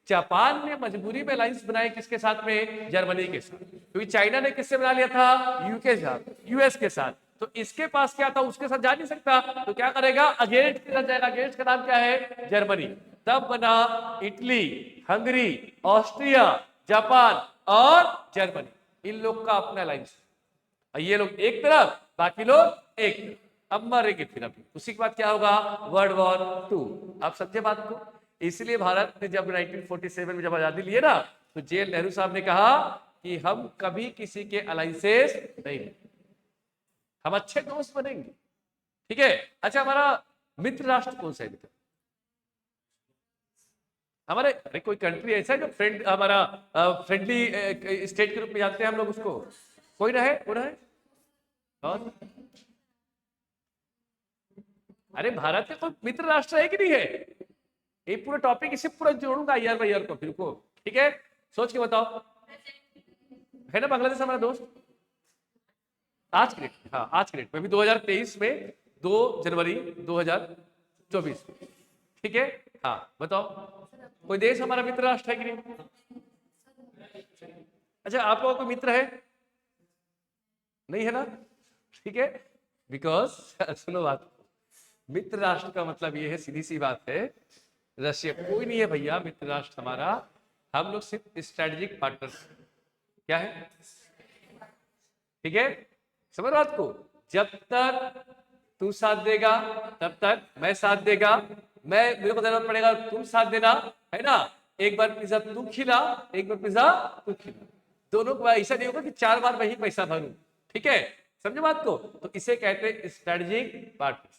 जापान ने मजबूरी में अलायंस बनाए किसके साथ में? जर्मनी के साथ, क्योंकि चाइना ने किससे बना लिया था? यूके के साथ, यूएस के साथ। तो इसके पास क्या था? उसके साथ जा नहीं सकता, तो क्या करेगा? अगेंस्ट के साथ जाएगा। अगेंस्ट का नाम क्या है? जर्मनी। तब बना इटली, हंगरी, ऑस्ट्रिया, जापान और जर्मनी, इन लोग का अपना अलायंस। ये लोग एक तरफ, बाकी लोग एक तरफ। अब मरेंगे फिर अभी, उसी के बाद क्या होगा? World war 2। आप समझे बात को? इसलिए भारत ने जब 1947 में जब आजादी लिए ना, तो जेएल नेहरू साहब ने कहा कि हम कभी किसी के अलायंसेस नहीं, हम अच्छे दोस्त बनेंगे, ठीक है। अच्छा, हमारा मित्र राष्ट्र कौन सा है मित्र? हमारे, अरे कोई कंट्री ऐसा है जो फ्रेंड, हमारा फ्रेंडली स्टेट के रूप में जानते हैं हम लोग उसको? कोई ना है, कोई ना है। और अरे भारत का कोई मित्र राष्ट्र है कि नहीं है? ये पूरा टॉपिक इसे पूरा जोड़ूंगा ईयर बाय ईयर को फिर को, ठीक है। सोच के बताओ, है ना बांग्लादेश हमारा दोस्त आज के डेट? हाँ, आज के डेट में भी 2023 में 2 जनवरी 2024, ठीक है। हाँ बताओ, कोई देश हमारा मित्र राष्ट्र है कि नहीं? अच्छा, आप लोगों को मित्र है? नहीं है ना, ठीक है। बिकॉज सुनो बात, मित्र राष्ट्र का मतलब ये है, सीधी सी बात है, रशिया कोई नहीं है भैया मित्र राष्ट्र हमारा, हम लोग सिर्फ स्ट्रेटेजिक पार्टनर। क्या है? ठीक है, समझ बात को? जब तक तू साथ देगा तब तक मैं साथ देगा, मैं मेरे को जरूरत पड़ेगा तुम साथ देना, है ना। एक बार पिज्जा तू खिला, एक बार पिज्जा तू खिला, दोनों को ऐसा नहीं होगा कि 4 बार मैं ही पैसा भरूं, ठीक है। समझे बात को? तो इसे कहते हैं स्ट्रेटेजिक पार्टनर।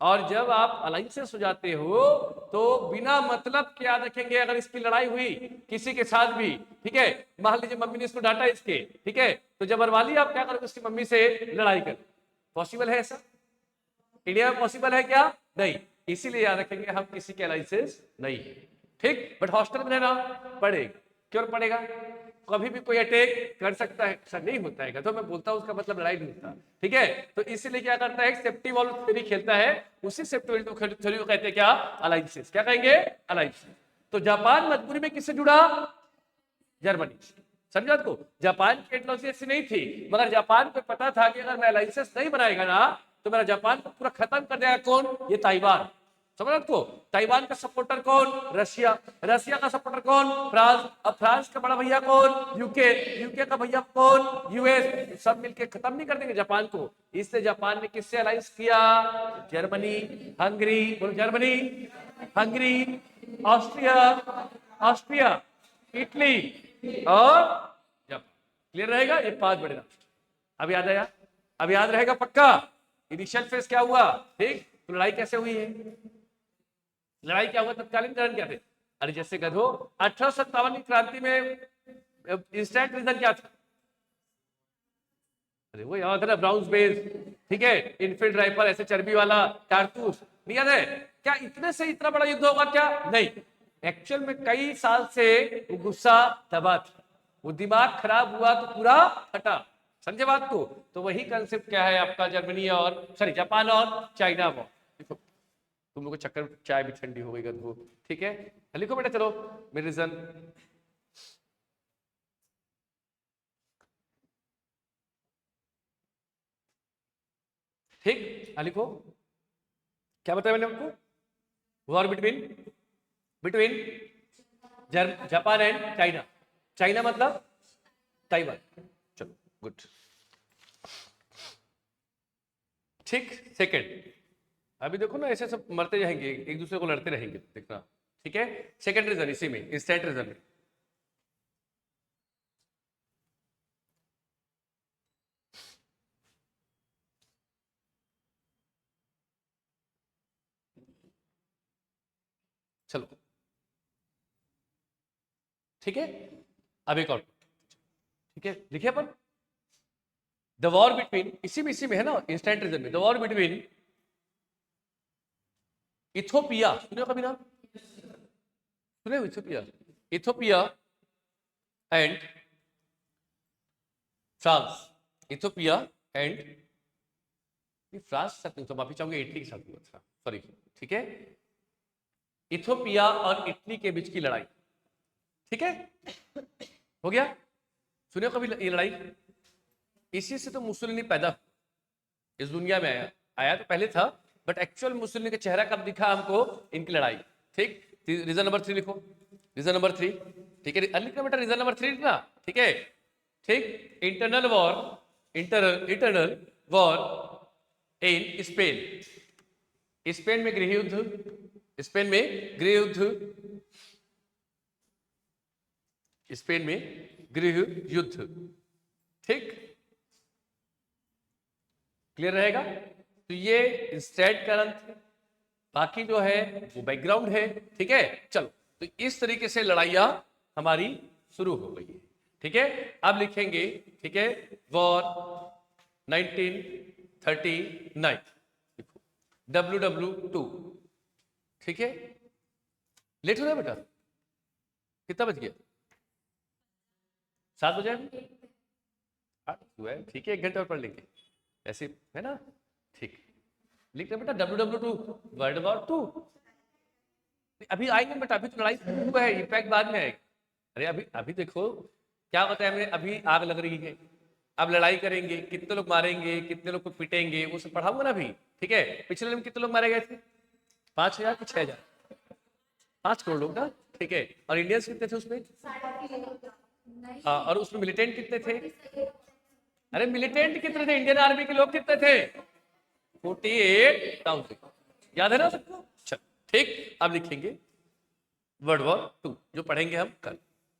और जब आप अलायंसेस हो जाते हो तो बिना मतलब के याद रखेंगे, अगर इसकी लड़ाई हुई किसी के साथ भी, ठीक है, मान लीजिए मम्मी ने इसको डांटा इसके, ठीक है, तो जबरवाली आप क्या करोगे? उसकी मम्मी से लड़ाई कर, पॉसिबल है ऐसा? इंडिया में पॉसिबल है क्या? नहीं। इसीलिए याद रखेंगे हम किसी के अलायंसेस नहीं है, ठीक। बट हॉस्टल में रहना पड़ेगा। क्यों पड़ेगा? कभी भी कोई अटैक कर सकता है, ऐसा नहीं होता है तो मैं बोलता हूं उसका मतलब लड़ाई नहीं होता, ठीक है। तो इसीलिए क्या करता है? सेफ्टी वॉल्व थ्योरी खेलता है, उसी सेफ्टी वॉल्व थ्योरी को कहते हैं क्या? अलायंसेस। क्या कहेंगे? अलायंसेस। तो जापान मजबूरी में किससे जुड़ा? जर्मनी। समझा को? जापान की टेक्नोलॉजी ऐसी नहीं थी, मगर जापान को पता था कि अगर मैं अलायंसेस नहीं बनाएगा ना तो मेरा जापान को पूरा खत्म कर देगा। कौन? ये ताइवान। समझ को? ताइवान का सपोर्टर कौन? रशिया। रशिया का सपोर्टर कौन? फ्रांस। अब फ्रांस का बड़ा भैया कौन? यूके। यूके का भैया कौन? यूएस। सब मिलके खत्म नहीं कर देंगे जापान को। इसलिए जापान ने किससे अलायंस किया? जर्मनी, हंगरी, बोलो Germany, Hungary, Austria, Austria, Italy और जापान। क्लियर रहेगा? ये 5 बड़े राष्ट्र। अब याद आया? अब याद रहेगा पक्का? इनिशियल फेज क्या हुआ, ठीक। तो लड़ाई कैसे हुई है? लड़ाई क्या हुआ? तत्कालीन कारण क्या थे? अरे जैसे गधो 1857 की क्रांति में इंस्टेंट रीजन क्या था? अरे वो याद है ना, ब्राउन बेस, ठीक है, इनफील्ड राइफल, ऐसे चर्बी वाला कारतूस, नहीं याद है क्या? इतने से इतना बड़ा युद्ध होगा क्या? नहीं। एक्चुअल में कई साल से वो गुस्सा दबा था, वो दिमाग खराब हुआ तो पूरा फटा। समझे बात को? तो वही कंसेप्ट क्या है आपका? जर्मनी और सॉरी जापान और चाइना वॉर। देखो तुम लोग को चक्कर, चाय भी ठंडी हो गई गधो, ठीक है। लिखो बेटा, चलो मेरे रीजन। ठीक, लिखो। क्या बताया मैंने आपको? War between between Japan and China. China मतलब ताइवान। चलो गुड, ठीक। सेकंड, अभी देखो ना ऐसे सब मरते जाएंगे, एक दूसरे को लड़ते रहेंगे, देखना, ठीक है। सेकंड रीजन इसी में, इंस्टेंट रीजन में। चलो ठीक है, अब एक और, ठीक है, लिखिए अपन। द वॉर बिटवीन, इसी में है ना, इंस्टेंट रीजन में, द वॉर बिटवीन इथोपिया सुने हो कभी नाम, सुने हो Ethiopia? Ethiopia and France, Ethiopia and France साथ नहीं, तो माफी चाहूंगा, इटली के साथ हुआ था, सॉरी, ठीक है। इथोपिया और इटली के बीच की लड़ाई, ठीक है, हो गया। सुने हो कभी ये लड़ाई? इसी से तो मुसोलिनी पैदा इस दुनिया में आया, आया तो पहले था, बट एक्चुअल मुसोलिनी का चेहरा कब दिखा हमको? इनकी लड़ाई, ठीक। रीजन नंबर 3 लिखो, रीजन नंबर 3, ठीक है, लिखना बेटा, रीजन नंबर 3 लिखना, ठीक है, ठीक। Internal war, internal war in Spain, Spain में गृह युद्ध, स्पेन में गृह युद्ध, स्पेन में गृह युद्ध, ठीक, क्लियर रहेगा। तो ये इंस्टेड कारण थे, बाकी जो है वो बैकग्राउंड है, ठीक है। चलो, तो इस तरीके से लड़ाइयां हमारी शुरू हो गई है, ठीक है। अब लिखेंगे, ठीक है, वॉर 1939, WW2, ठीक है। लेट हो रहा है बेटा, कितना बज गया? 7 बजे, 8 हुआ है, ठीक है, 1 घंटे और पढ़ लेंगे, ऐसे है ना, ठीक। लिखना बेटा WW2, वर्ल्ड वॉर 2, अभी आएंगे बेटा, अभी तो लड़ाई शुरू है, इम्पैक्ट बाद में आएगा। अरे अभी अभी देखो क्या होता है, हमें अभी आग लग रही है, अब लड़ाई करेंगे, कितने लोग मारेंगे, कितने लोग को पीटेंगे, वो सब पढ़ाऊंगा ना अभी, ठीक है। पिछले में कितने लोग मारे गए थे? 5,000 कि 6,000? 5 करोड़ लोग ना, ठीक है। और इंडियंस कितने थे उसमें? हाँ, और उसमें मिलिटेंट कितने थे? अरे मिलिटेंट कितने थे, इंडियन आर्मी के लोग कितने थे? 48,000, याद है ना सबको? चल ठीक, अब लिखेंगे वर्ल्ड वॉर 2, जो पढ़ेंगे हम कल।